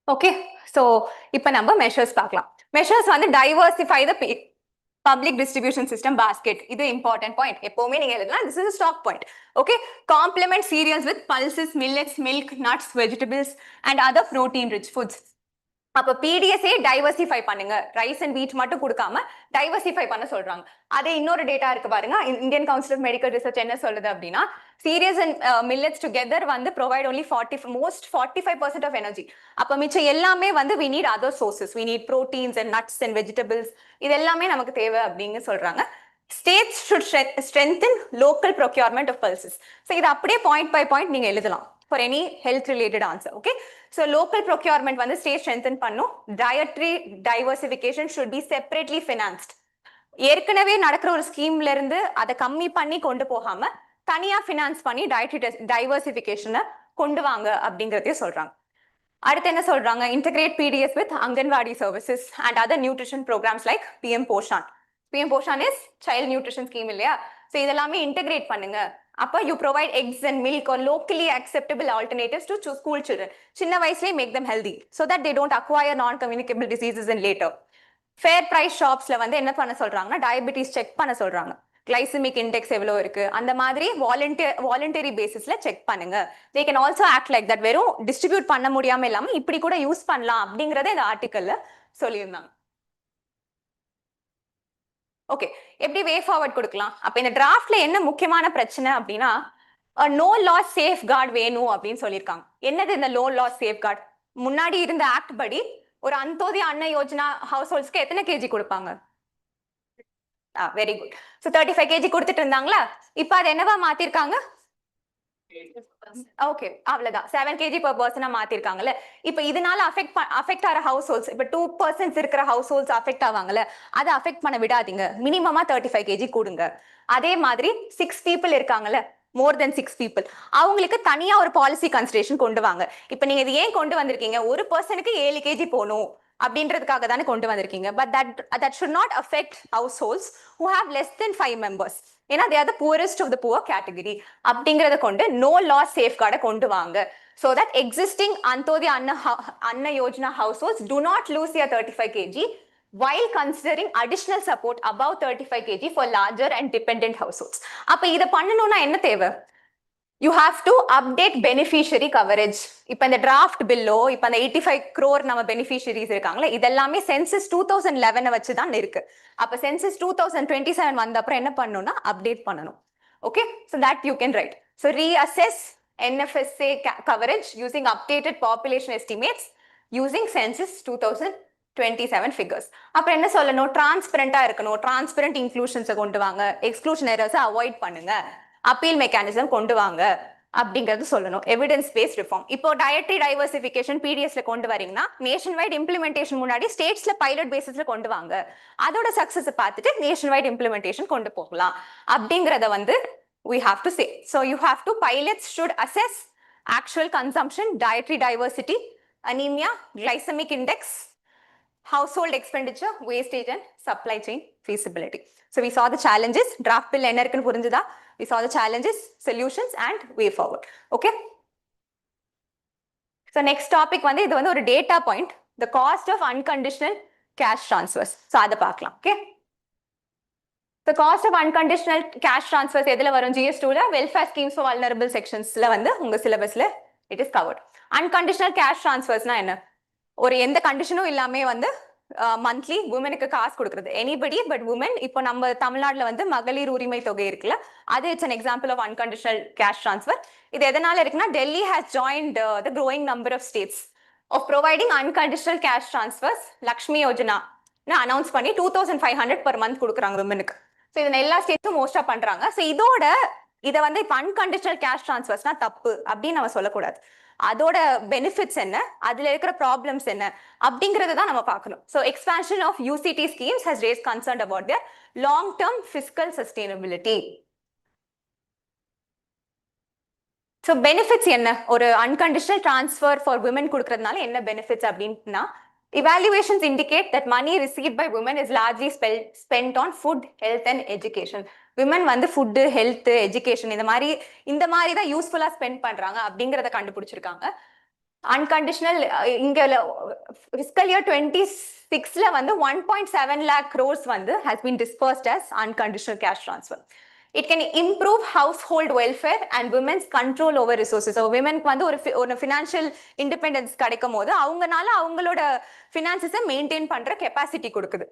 Okay, so இப்போ நம்ம மெஷர்ஸ் பார்க்கலாம். மெஷர்ஸ் வந்து diversify the public distribution system basket. இது important point. எப்பவுமே நீங்க எழுதலாம், this is stock point. Okay, complement cereals with pulses, millets, milk, nuts, vegetables and other protein rich foods. அப்ப பிடிஎஸ்ஏ டைவர்சிஃபை பண்ணுங்க, ரைஸ் அண்ட் வீட் மட்டும் கொடுக்காம டைவர்சிஃபை பண்ண சொல்றாங்க. அதே இன்னொரு டேட்டா இருக்கு பாருங்க, Indian council of medical research என்ன சொல்லுது அப்படின்னா சீரியல்ஸ் அண்ட் மில்லட்ஸ் டுகெதர் வந்து ப்ரொவைட் only 45% ஆஃப் எனர்ஜி. அப்ப மிச்சம் எல்லாமே வந்து we need other sources, we need proteins and nuts and vegetables, இது எல்லாமே நமக்கு தேவை அப்படின்னு சொல்றாங்க. States should strengthen local procurement of pulses. So இது அப்படியே பாயிண்ட் பை பாயிண்ட் நீங்க எழுதலாம் for any health related answer. Okay, so local procurement வந்து state strengthen பண்ணும். Dietary diversification should be separately financed. ஏற்கனவே நடக்கிற ஒரு ஸ்கீம்ல இருந்து அதை கம்மி பண்ணி கொண்டு போகாம தனியா ஃபினான்ஸ் பண்ணி டயட்ரி டைவர்சிஃபிகேஷனை கொண்டு வாங்க அப்படிங்கறதையும் சொல்றாங்க. அடுத்து என்ன சொல்றாங்க? Integrate PDS with anganwadi services and other nutrition programmes like PM Poshan. PM Poshan is child nutrition scheme இல்லையா? ஸோ இதெல்லாமே இன்டகிரேட் பண்ணுங்க. அப்போ you provide eggs and milk or locally acceptable alternatives to school children. சின்ன வயசுலேயே make them healthy so that they don't acquire non communicable diseases in later. Fair price ஷாப்ஸ்ல வந்து என்ன பண்ண சொல்றாங்கன்னா டயபிட்டிஸ் செக் பண்ண சொல்றாங்க. கிளைசமிக் இண்டெக்ஸ் எவ்வளோ இருக்கு அந்த மாதிரி வாலண்டரி பேசிஸ்ல செக் பண்ணுங்க. They can also act like that. வெறும் டிஸ்ட்ரிபியூட் பண்ண முடியாம இல்லாம இப்படி கூட யூஸ் பண்ணலாம் அப்படிங்கறத இந்த ஆர்டிக்கல்ல சொல்லியிருந்தாங்க. ஓகே, எப்படி வே ஃபார்வர்ட் கொடுக்கலாம்? அப்ப இந்த டிராஃப்ட்ல என்ன முக்கியமான பிரச்சனை அப்படின்னா நோ லாஸ் சேஃப் கார்டு வேணும் அப்படின்னு சொல்லியிருக்காங்க. என்னது இந்த லோ லாஸ் சேஃப் கார்டு? முன்னாடி இருந்த ஆக்ட் படி ஒரு அந்தோதிய அன்ன யோஜனா ஹவுஸ் ஹோல்ட்ஸ்க்கு எத்தனை கேஜி கொடுப்பாங்க? Very good. ஸோ 35 kg கொடுத்துட்டு இருந்தாங்களா? இப்போ அது என்னவா மாத்திருக்காங்க? ஓகே, அவ்வளவுதான் 7 kg per person மாத்திருக்காங்கல்ல. இப்போ இதனால அஃபெக்ட் ஆகிற ஹவுஸ் ஹோல்ட்ஸ், இப்போ 2% இருக்கிற ஹவுஸ் ஹோல்ட்ஸ் அஃபெக்ட் ஆவாங்கல்ல, அதை அஃபெக்ட் பண்ண விடாதீங்க. மினிமமா 35 kg கொடுங்க. அதே மாதிரி 6 people இருக்காங்கல்ல, more than 6 people, அவங்களுக்கு தனியா ஒரு பாலிசி கன்சிடரேஷன் கொண்டு வாங்க. இப்போ நீங்க இது ஏன் கொண்டு வந்திருக்கீங்க? ஒரு பர்சனுக்கு 7 kg போகணும் அப்படின்றதுக்காக தானே கொண்டு வந்திருக்கீங்க. But that should not affect households who have less than 5 members. ஏன்னா they are the poorest of the poor category. அப்படிங்கறத கொண்டு no loss safeguard கொண்டு வாங்க. So that existing அந்தோதிய அன்ன Yojana households do not lose their 35 kg while considering additional support above 35 kg for larger and dependent households. அப்ப இத பண்ணனும்னா என்ன தேவை? You have to update beneficiary coverage. இப்போ இந்த டிராஃப்ட் பில்லோ, இப்போ அந்த 85 crore நம்ம பெனிஃபிஷியரிஸ் இருக்காங்களே, இதெல்லாமே சென்சஸ் 2011 வச்சு தான் இருக்கு. அப்ப சென்சஸ் 2027 வந்த அப்புறம் என்ன பண்ணணும்னா அப்டேட் பண்ணணும். Okay, so that you can write. So reassess NFSA coverage using updated population estimates using census 2027 figures. அப்புறம் என்ன சொல்லணும்? டிரான்ஸ்பரண்டா இருக்கணும். டிரான்ஸ்பரண்ட் இன்க்ளூஷன்ஸை கொண்டு வாங்க. எக்ஸ்க்ளூஷன் எரர்ஸை அவாய்ட் பண்ணுங்க. அப்பீல் மெக்கானிசம் கொண்டு வாங்க. அப்படிங்கிறது சொல்லணும். Evidence based reform. இப்போ டயட்ரி டைவர்சிஃபிகேஷன் பிடிஎஸ்ல கொண்டு வரீங்கன்னா நேஷன் வைட் இம்ப்ளிமெண்டேஷன் முன்னாடி ஸ்டேட்ஸ்ல பைலட் பேசிஸ்ல கொண்டு வாங்க. அதோட சக்சஸ் பார்த்துட்டு நேஷன் வைட் இம்ப்ளிமெண்டேஷன் கொண்டு போகலாம் அப்படிங்கறத வந்து we have to say. So you have to, pilots should assess actual consumption, dietary diversity, anemia, glycemic index, household expenditure, wastage and supply chain feasibility. So we saw the challenges, draft bill enna irukku purinjudha. We saw the challenges, solutions and way forward. Okay. So next topic வந்து இது வந்து ஒரு data point, the cost of unconditional cash transfers. So அத பார்க்கலாம். Okay. The cost of unconditional cash transfers எதுல வரும்? GS2 ல welfare schemes for vulnerable sectionsல வந்து உங்க syllabusல it is covered. Unconditional cash transfersனா என்ன? ஒரு எந்த கண்டிஷனும் இல்லாம வந்து மந்த்லி உமனுக்கு காசு கொடுக்குறது. Anybody but woman. இப்போ நம்ம தமிழ்நாட்டுல வந்து மகளிர் உரிமை தொகை இருக்குல்ல, அது it's an example of unconditional cash transfer. இது எதனால இருக்குன்னா, Delhi has joined the growing number of states of providing unconditional cash transfers. Lakshmi Yojana announce பண்ணி 2500 per month கொடுக்குறாங்க உமனுக்கு. ஸோ இதை எல்லா ஸ்டேட்ஸும் மோஸ்டா பண்றாங்க. ஸோ இதை வந்து இப்போ அன்கண்டிஷனல் கேஷ் டிரான்ஸ்ஃபர்ஸ்னா தப்பு அப்படின்னு நம்ம சொல்லக்கூடாது. அதோட பெனிஃபிட்ஸ் என்ன, அதுல இருக்கிற ப்ராப்ளம்ஸ் என்ன அப்படிங்கறத தான் நம்ம பார்க்கணும். So expansion of UCT schemes has raise concern about their long term fiscal sustainability. So benefits என்ன, ஒரு அன்கண்டிஷனல் டிரான்ஸ்ஃபர் ஃபார் விமன் கொடுக்கறதுனால என்ன பெனிஃபிட்ஸ் அப்படின்னா, evaluations indicate that money received by women is largely spent on food, health and education. Women வந்து food, health, education இந்த மாதிரி தான் யூஸ்ஃபுல்லா ஸ்பெண்ட் பண்றாங்க அப்படிங்கறத கண்டுபிடிச்சிருக்காங்க. அன்கண்டிஷனல் இங்க fiscal year 26ல வந்து 1.7 lakh crores வந்து has been dispersed as unconditional cash transfer. It can improve household welfare and women's control over resources. So women வந்து ஒரு financial independence கிடைக்கும் போது அவங்கனால அவங்களோட finances மெயின்டைன் பண்ற கெப்பாசிட்டி கொடுக்குது.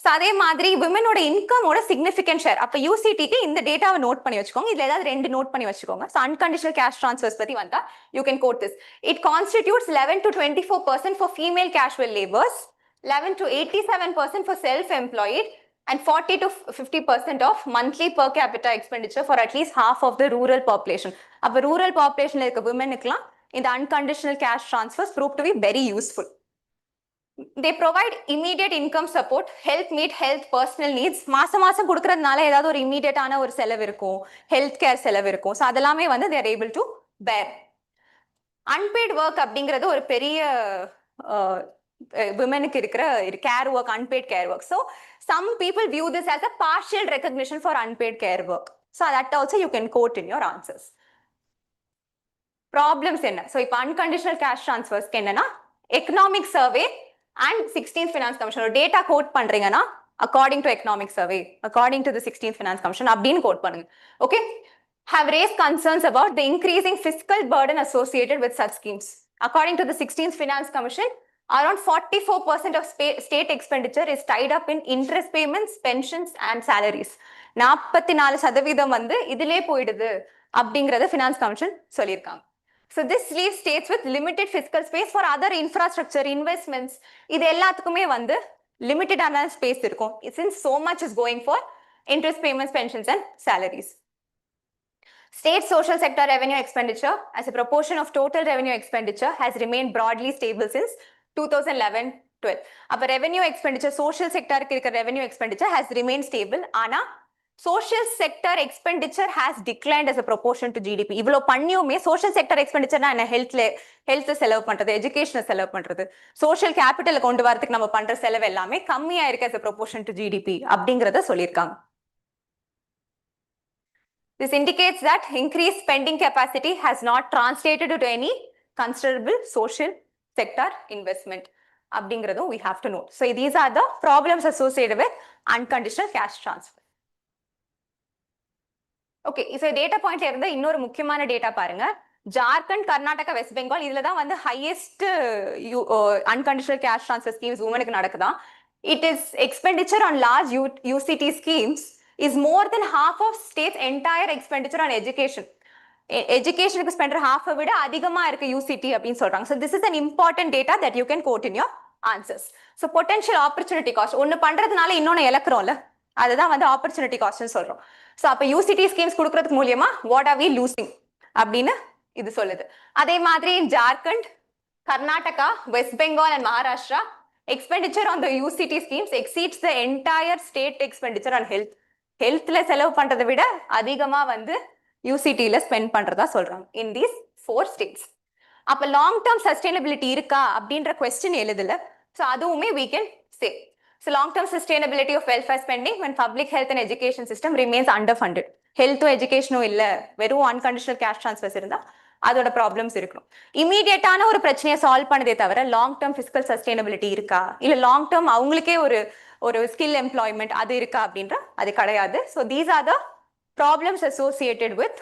ஸோ அதே மாதிரி விமனோட இன்கமோட சிக்னிஃபிகன்ட் ஷேர். அப்போ யூசிடிக்கு இந்த டேட்டாவை நோட் பண்ணி வச்சுக்கோங்க. இதுல ஏதாவது 2 நோட் பண்ணி வச்சுக்கோங்க. ஸோ அன்கண்டிஷனல் கேஷ் ட்ரான்ஸ்ஃபர்ஸ் பத்தி வந்தா you can quote this. It constitutes 11 to 24% for female casual laborers, 11 to 87% for self-employed, and 40 to 50% of monthly per capita expenditure for at least half of the rural population. அப்ப rural population இருக்க womenக்குலாம் இந்த unconditional cash transfers prove to be very useful. They provide immediate income support, help meet health personal needs. மாசம் கொடுக்கறதுனால ஏதாவது ஒரு immediate ஆன ஒரு செலவு இருக்கும், ஹெல்த் கேர் செலவு இருக்கும். ஸோ அதெல்லாமே வந்து they are able to bear. Unpaid work அப்படிங்கிறது ஒரு பெரிய விமனுக்கு இருக்கிற care work, unpaid care work. So some people view this as a partial recognition for unpaid care work. So that also you can quote in your answers. Problems என்ன? So இப்போ unconditional cash transfers என்னன்னா, economic survey and 16th finance commission ஒரு data quote பண்றீங்கன்னா according to economic survey, according to the 16th finance commission அப்படின்னு quote பண்ணுங்க. Okay, have raised concerns about the increasing fiscal burden associated with such schemes. According to the 16th finance commission, around 44% of state expenditure is tied up in interest payments, pensions and salaries. 44% வந்து இதிலே போயிடுது அப்படிங்கறத finance commission சொல்லியிருக்காங்க. So this leaves states with limited fiscal space for other infrastructure investments. இது எல்லாத்துக்குமே வந்து limited ஆன space இருக்கும், since so much is going for interest payments, pensions and salaries. State social sector revenue expenditure as a proportion of total revenue expenditure has remained broadly stable since 2011-12. அப்ப revenue expenditure, social sector இருக்கிற revenue expenditure has remained stable. ஆனா social sector expenditure has declined as a proportion to GDP. இவ்வளோ பண்ணியுமே social sector expenditure என்ன, health செலவு பண்றது, education செலவு பண்றது, social capital கொண்டு வரதுக்கு நம்ம பண்ற செலவு எல்லாமே கம்மியா இருக்கு as a proportion to GDP அப்படிங்கறத சொல்லியிருக்காங்க. This indicates that increased spending capacity has not translated into any considerable social sector investment. அப்படிங்கறதும் we have to note. So these are the problems associated with unconditional cash transfer. Okay, இப்போ data பாயிண்ட்ல இருந்த இன்னொரு முக்கியமான data பாருங்க. Jharkhand, Karnataka, west Bengal இதுல தான் வந்து highest unconditional cash transfer schemes உமனுக்கு நடக்குதான். It is expenditure on large UCT schemes is more than half of states entire expenditure on education. எஜுகேஷனுக்கு ஸ்பெண்ட் half விட அதிகமா இருக்கு யூசிடி அப்படின்னு சொல்றாங்க. So this is an important data that you can quote in your answers. So potential opportunity cost, ஒன்னு பண்றதுனால இன்னொன்னு இழக்கிறோம்ல, அதுதான் வந்து ஆப்பர்ச்சுனிட்டி காஸ்ட்னு சொல்றோம். ஸோ அப்போ யூசிடி ஸ்கீம்ஸ் கொடுக்கறதுக்கு மூலியமா வாட் ஆர் வி லூசிங் அப்படின்னு இது சொல்லுது. அதே மாதிரி Jharkhand, Karnataka, West Bengal and Maharashtra, expenditure on the UCT schemes exceeds the entire state expenditure on health. ஹெல்த்ல செலவு பண்றதை விட அதிகமா வந்து யூசிடில ஸ்பெண்ட் பண்றதா சொல்றாங்க in these 4 states. அப்ப லாங் டேர்ம் சஸ்டைனபிலிட்டி இருக்கா அப்படின்ற கொஸ்டின் எழுதல. ஸோ அதுவுமே we can say. So long term sustainability of welfare spending when public health and education system remains underfunded. ஹெல்த்தும் எஜுகேஷனும் இல்ல, வெறும் அன்கண்டிஷனல் கேஷ் ட்ரான்ஸ்ஃபர்ஸ் இருந்தா அதோட ப்ராப்ளம்ஸ் இருக்கும். இமீடியட்டான ஒரு பிரச்சனையை சால்வ் பண்ணதே தவிர லாங் டேர்ம் பிசிக்கல் சஸ்டைனபிலிட்டி இருக்கா, இல்ல லாங் டேர்ம் அவங்களுக்கே ஒரு ஸ்கில் எம்ப்ளாய்மெண்ட் அது இருக்கா அப்படின்ற அது கிடையாது. So these are the problems associated with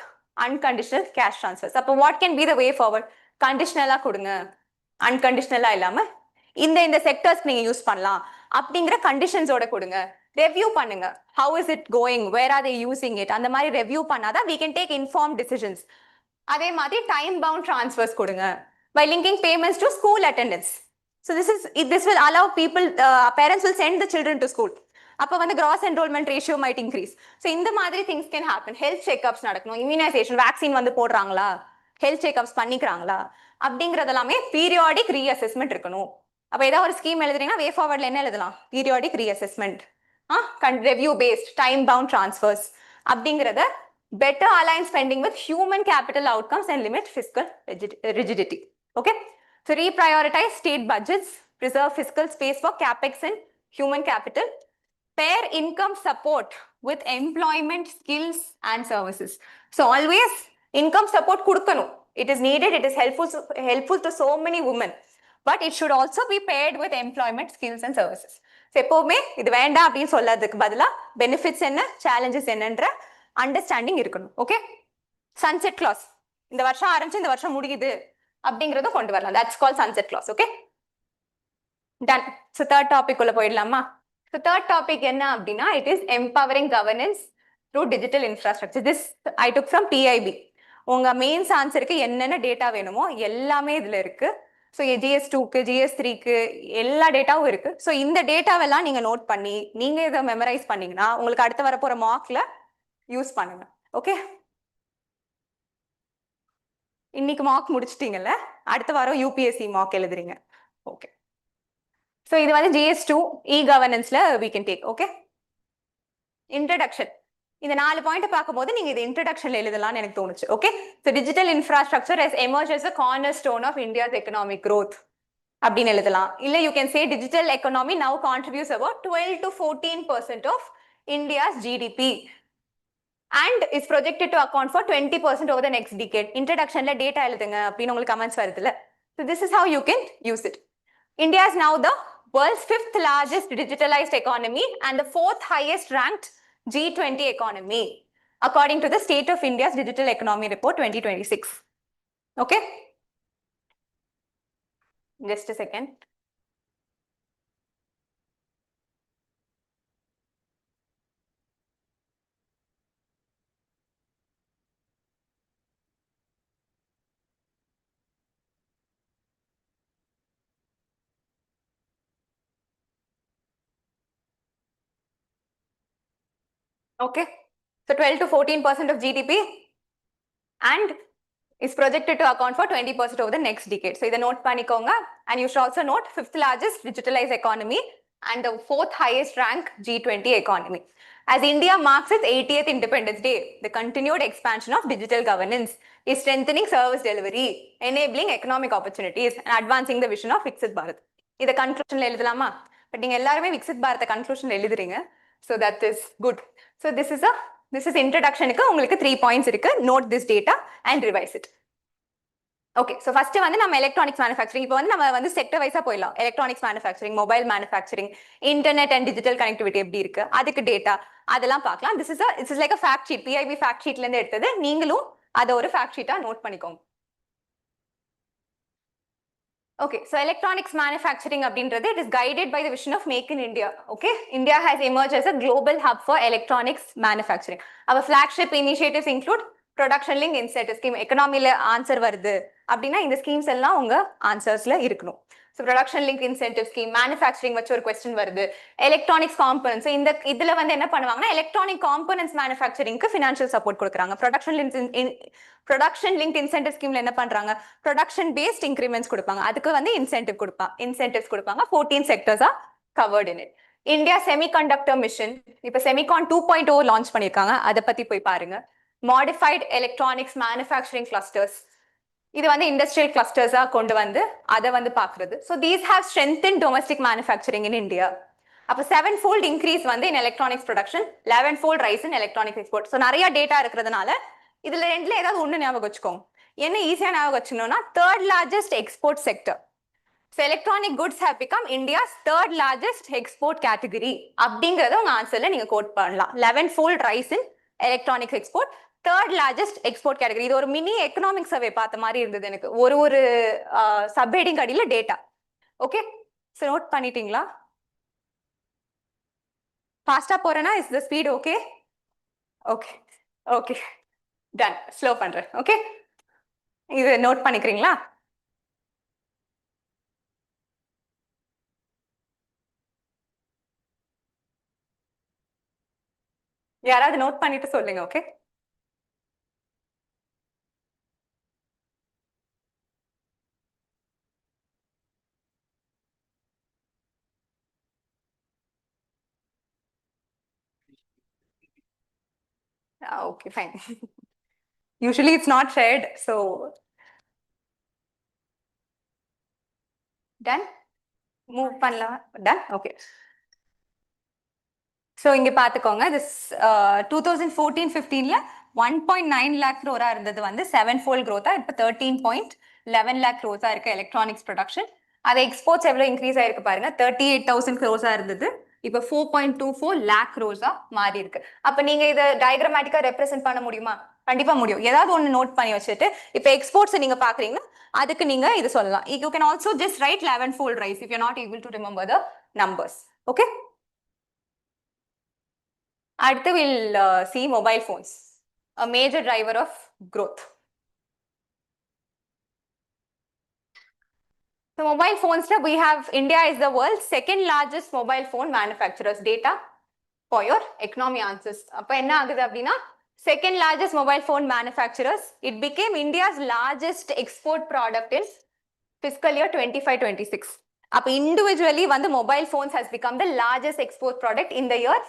unconditional cash transfers. அப்போ what can be the way forward? கண்டிஷனலா கொடுங்க, அன்கண்டிஷனலா இல்லாம இந்த செக்டர்ஸ்க்கு நீங்க யூஸ் பண்ணலாம் அப்படிங்கிற கண்டிஷன்ஸோட கொடுங்க. ரெவ்யூ பண்ணுங்க, how is it going, where are they using it, அந்த மாதிரி ரெவ்யூ பண்ணாதான் we can take informed decisions. அதே மாதிரி டைம் பவுண்ட் ட்ரான்ஸ்ஃபர்ஸ் கொடுங்க by linking payments to school attendance. So this will allow people, parents will send the children to school. அப்போ வந்து gross enrollment ratio might increase. So இந்த மாதிரி things can happen. Health checkups நடக்கணும், immunization, vaccine வந்து போடுறாங்களா, health checkups பண்ணிக்கிறாங்களா அப்படிங்கிறது எல்லாமே periodic ரீஅசெஸ்மெண்ட் இருக்கணும். அப்போ ஏதாவது ஒரு ஸ்கீம் எழுதுறீங்கன்னா வே ஃபார்வர்ட்ல என்ன எழுதலாம்? Periodic reassessment, review based, time bound transfers அப்படிங்கிறத better align spending with human capital outcomes and limit fiscal rigidity. Okay, so reprioritize state budgets, preserve fiscal space for capex and human capital, pair income support with employment, skills and services. So always income support kudukanu, it is needed, it is helpful to so many women, but it should also be paired with employment, skills and services. So எப்பவுமே இது வேண்டாம் அப்படின்னு சொல்லாததுக்கு பதிலா benefits என்ன, challenges என்னன்ற understanding இருக்கணும். Okay, sunset class, இந்த வருஷம் ஆரம்பிச்சு இந்த வருஷம் முடியுது அப்படிங்கறத கொண்டு வரலாம். That's call sunset clause. Okay, done. So third topic உள்ள போயிடலாமா? ஸோ தேர்ட் டாபிக் என்ன அப்படின்னா, it is empowering governance through digital infrastructure. This I took from PIB. உங்க மெயின்ஸ் ஆன்சருக்கு என்னென்ன டேட்டா வேணுமோ எல்லாமே இதுல இருக்கு. ஸோ GS2க்கு, GS3க்கு எல்லா டேட்டாவும் இருக்கு. ஸோ இந்த டேட்டாவெல்லாம் நீங்க நோட் பண்ணி நீங்க இதை மெமரைஸ் பண்ணீங்கன்னா உங்களுக்கு அடுத்த வரப்போற மார்க்ல யூஸ் பண்ணுங்க. ஓகே, இன்னைக்கு மார்க் முடிச்சிட்டீங்கல்ல, அடுத்த வாரம் UPSC மார்க் எழுதுறீங்க. ஓகே, ஸோ இது வந்து GS2 e-governanceல we can take. Okay, introduction, இந்த 4 பாயிண்ட் பார்க்கும்போது நீங்க இது இன்ட்ரடக்ஷன்ல எழுதலாம்னு எனக்கு தோணுச்சு. Okay, so digital infrastructure has emerged as a cornerstone of India's economic growth அப்படின்னு எழுதலாம். இல்ல you can say digital economy now contributes about 12 to 14% of India's GDP and is projected to account for 20% over the next decade. Introductionல data எழுதுங்க அப்படின்னு உங்களுக்கு comments வருதுல்ல. So this is how you can use it. India is now the world's 5th largest digitalized economy and the 4th highest ranked G20 economy according to the State of India's Digital Economy Report 2026. Okay, just a second. Okay, so 12 to 14% of GDP and is projected to account for 20% over the next decade. So இதை note பண்ணிக்கோங்க. And you should also note 5th largest digitalized economy and the 4th highest rank G20 economy. As India marks its 80th Independence Day, the continued expansion of digital governance is strengthening service delivery, enabling economic opportunities and advancing the vision of Viksit Bharat. இதை கன்க்ளூஷன்ல எழுதலாமா? But நீங்க எல்லாருமே விக்சித் பாரத கன்க்ளூஷன்ல எழுதுறீங்க. So that is good. So this is introductionக்கு உங்களுக்கு 3 points இருக்கு. Note this data and revise it. Okay, so first வந்து நம்ம electronics manufacturing, இப்போ வந்து நம்ம வந்து செக்டர் வைஸா போயிடலாம். electronics manufacturing, mobile manufacturing, internet and digital connectivity எப்படி இருக்கு, அதுக்கு டேட்டா அதெல்லாம் பார்க்கலாம். This is like a fact sheet. PIB fact sheetல இருந்து எடுத்தது. நீங்களும் அதை ஒரு fact sheet-ஆ நோட் பண்ணிக்கோங்க. Okay, so electronics manufacturing அப்படின்றது it is guided by the vision of Make in India. Okay, India has emerged as a global hub for electronics manufacturing. Our flagship initiatives include production link incentive scheme எக்கனாமில answer வருது அப்படின்னா இந்த schemes எல்லாம் உங்க ஆன்சர்ஸ்ல இருக்கணும். So production link incentive scheme, manufacturing வச்சு ஒரு கொஸ்டின் வருது, எலக்ட்ரானிக்ஸ் காம்பனன்ஸ். இந்த இதுல வந்து என்ன பண்ணுவாங்கன்னா எலக்ட்ரானிக் காம்பனன்ஸ் மேனுஃபேக்சரிங்க்கு ஃபினான்ஷியல் சப்போர்ட் கொடுக்குறாங்க. ப்ரொடக்ஷன் லிங்க் இன்சென்டிவ் ஸ்கீம்ல என்ன பண்றாங்க, ப்ரொடக்ஷன் பேஸ்ட் இன்கிரிமெண்ட்ஸ் கொடுப்பாங்க, அதுக்கு வந்து இன்சென்டிவ்ஸ் கொடுப்பாங்க. 14 sectors R covered in it. India semiconductor mission, இப்ப செமிகான் 2.0 லான்ச் பண்ணிருக்காங்க, அதை பத்தி போய் பாருங்க. மாடிஃபைட் எலக்ட்ரானிக்ஸ் மேனுஃபேக்சரிங் கிளஸ்டர்ஸ், இது வந்து இண்டஸ்ட்ரியல் கிளஸ்டர்ஸா கொண்டு வந்து அதை வந்து பாக்குறது. So these have strengthen domestic manufacturing in India. அப்போ 7-fold இன்க்ரீஸ் வந்து இன் எலக்ட்ரானிக்ஸ் ப்ரொடக்ஷன், 11-fold ரைஸ் இன் எலக்ட்ரானிக் எக்ஸ்போர்ட். ஸோ நிறைய டேட்டா இருக்கிறதுனால இதுல ரெண்டுல ஏதாவது ஒண்ணு ஞாபகம் வச்சுக்கோங்க. என்ன ஈஸியா ஞாபகம் வச்சுக்கணும்னா third largest export sector. So electronic goods have become India's third largest export category. அப்படிங்கறத உங்க ஆன்சர்ல நீங்க கோட் பண்ணலாம். 11-fold rise in electronic export, third largest export category. இது ஒரு மினி எக்கனாமிக் சர்வே பார்த்த மாதிரி இருந்தது எனக்கு. ஒரு சப்ஹெடிங் அடியில டேட்டா. ஓகே, சோ நோட் பண்ணிட்டீங்களா? ஃபாஸ்டா போறேனா? Is the speed okay? Okay okay, done. Slow பண்றேன். ஓகே, இது நோட் பண்ணிக்கிறீங்களா? யாராவது நோட் பண்ணிட்டு சொல்லுங்க. Okay, okay, fine. Usually it's not shared, so done. Move பண்ணலாம். Done. Okay. So இங்க பாத்துக்கோங்க, this 2014-15ல 1.9 lakh crore இருந்தது வந்து 7-fold growth. இப்ப 13.11 lakh crores இருக்கு எலக்ட்ரானிக்ஸ் ப்ரொடக்ஷன். அது எக்ஸ்போர்ட்ஸ் எவ்வளவு இன்க்ரீஸ் ஆயிருக்கு பாருங்க, 38,000 crores இருந்தது, இப்ப 4.24 lakh crores மாறி இருக்கு. அப்ப நீங்க இதை டயக்ராமேட்டிக்கா ரெப்ரசென்ட் பண்ண முடியுமா? கண்டிப்பா முடியும். ஏதாவது ஒன்னு நோட் பண்ணி வச்சுட்டு இப்ப எக்ஸ்போர்ட்ஸ் நீங்க பாக்குறீங்கன்னா அதுக்கு நீங்க இது சொல்லலாம். You can also just write 11-fold rise if you're not able to remember the numbers. Okay. அடுத்து we'll see mobile phones, a major driver of growth. So mobile phones, we have India is the world's second largest mobile phone manufacturers. Data for your economy answers. அப்ப என்ன ஆகுது அப்படின்னா second largest mobile phone manufacturers, it became India's largest export product in fiscal year 25-26. அப்ப individually வந்து mobile phones has become the largest export product in the year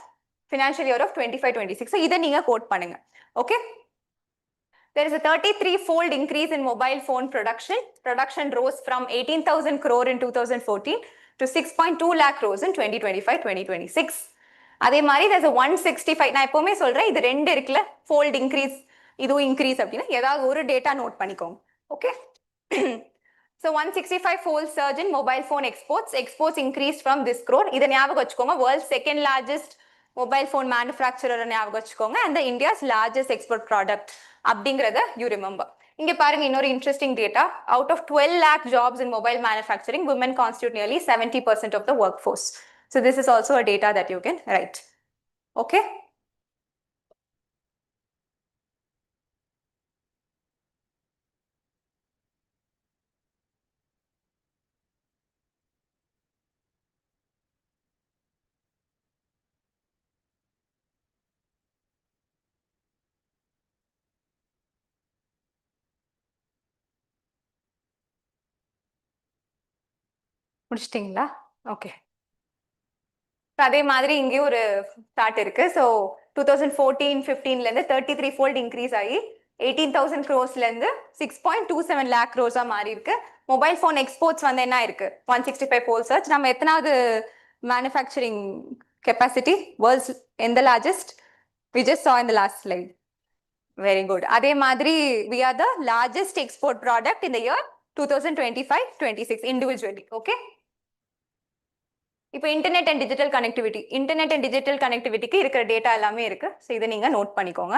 financial year of 25-26. So இதை நீங்க code பண்ணுங்க. Okay. There is a 33-fold increase in mobile phone production. Production rose from 18,000 crore in 2014 to 6.2 lakh crores in 2025-2026. அதே மாதிரி there's a 165, நான் எப்பவுமே சொல்றேன் இது ரெண்டு இருக்குல்ல, fold increase, இதுவும் increase அப்படின்னா ஏதாவது ஒரு டேட்டா நோட் பண்ணிக்கோங்க. Okay. So 165-fold surge in mobile phone exports. Exports increased from this crore. இதை ஞாபகம் வச்சுக்கோங்க. World's second largest mobile phone manufacturer ஞாபகம் வச்சுக்கோங்க. And the India's largest export product அப்படிங்கறத you remember. இங்க பாருங்க இன்னொரு interesting data. Out of 12 lakh jobs in mobile manufacturing, women constitute nearly 70% of the workforce. So this is also a data that you can write. Okay. முடிச்சிட்டீங்களா? Okay. அதே மாதிரி இங்கே ஒரு chart இருக்கு. ஸோ 2014-15ல இருந்து 33-fold இன்க்ரீஸ் ஆகி 18,000 crores இருந்து 6.27 lakh crores மாறி இருக்கு. மொபைல் போன் எக்ஸ்போர்ட்ஸ் வந்து என்ன இருக்கு, 165-fold surge. நம்ம எத்தனாவது மேனுஃபேக்சரிங் கெப்பாசிட்டி வேர்ல்ட்ஸ் எந்த largest? we just saw in the last slide. Very good. அதே மாதிரி we are the largest export product in the year 2025-26 individually. Okay. இப்போ இன்டர்நெட் அண்ட் டிஜிட்டல் கனெக்டிவிட்டிக்கு இருக்கிற டேட்டா எல்லாமே இருக்கு. ஸோ இதை நீங்க நோட் பண்ணிக்கோங்க.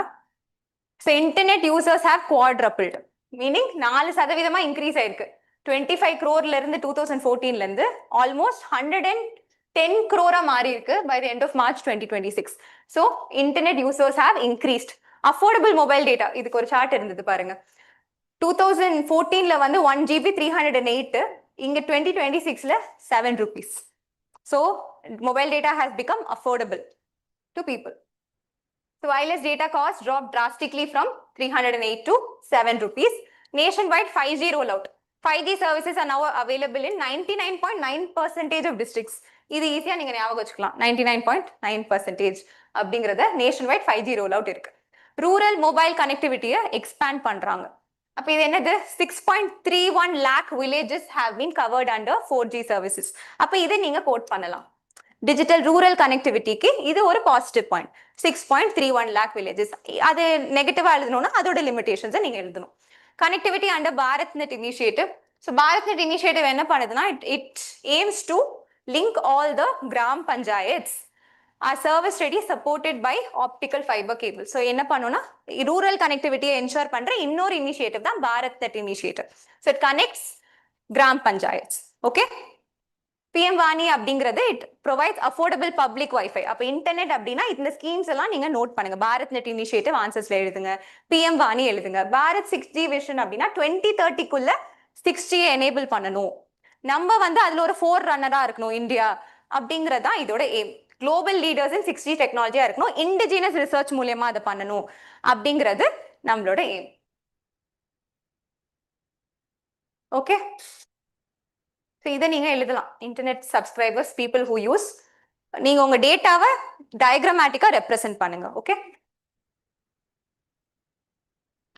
So internet users have quadrupled, meaning 4% increase ஆயிருக்கு. 25 crore இருந்து 2014ல இருந்து ஆல்மோஸ்ட் 110 crore மாறி இருக்கு by the end of March 2026. So internet users have increased. Affordable mobile data இதுக்கு ஒரு சார்ட் இருந்தது பாருங்க. 2014ல வந்து 1 GB 308, இங்க 2026ல 7 rupees. So mobile data has become affordable to people. So wireless data cost dropped drastically from 308 to 7 rupees. Nationwide 5G rollout. 5G services are now available in 99.9% of districts. இது ஈஸியா நீங்க ஞாபகம் வச்சுக்கலாம். 99.9% அப்படிங்கறத நேஷன் வைட் 5G rollout இருக்கு. Rural mobile கனெக்டிவிட்டியை expand பண்றாங்க. அப்ப இது என்னது? 6.31 lakh villages have been covered under 4G services. அப்ப இதை நீங்க கோட் பண்ணலாம். டிஜிட்டல் ரூரல் கனெக்டிவிட்டிக்கு இது ஒரு பாசிட்டிவ் பாயிண்ட். 6.31 lakh villages. அது நெகட்டிவா எழுதணும்னா அதோட லிமிடேஷன்ஸை நீங்க எழுதணும். Connectivity under Bharat net initiative. So Bharat net initiative என்ன பண்ணுதுன்னா it aims to link all the gram panchayats are service ready supported by optical fibre cable. So என்ன பண்ணுன்னா ரூரல் கனெக்டிவிட்டியை என்ஷோர் பண்ற இன்னொரு இனிஷியேட்டிவ் தான் Bharat net initiative. So it connects gram panchayats. Okay, PM வாணி அப்படிங்கிறது it provides affordable public wifi. அப்போ இன்டர்நெட் அப்படின்னா இந்த ஸ்கீம்ஸ் எல்லாம் நீங்க நோட் பண்ணுங்க. பாரத் நெட் இனிஷியேட்டிவ் ஆன்சர்ஸ்ல எழுதுங்க, PM வாணி எழுதுங்க. பாரத் 6G விஷன் அப்படின்னா 2030க்குள்ள 6G எனேபிள் பண்ணணும். நம்ம வந்து அதுல ஒரு 4 ரன்னரா இருக்கணும் இந்தியா அப்படிங்கறதா இதோட எய்ம். குளோபல் லீடர்ஸ் இன் 6G டெக்னாலஜியா இருக்கணும், இண்டிஜினஸ் ரிசர்ச் மூலியமா அதை பண்ணணும் அப்படிங்கிறது நம்மளோட எய்ம். ஓகே, இதை நீங்க எழுதலாம். Internet subscribers, people who use. நீங்க உங்க டேட்டாவை டயக்ராமேட்டிக்கா ரெப்ரசென்ட் பண்ணுங்க. ஓகே,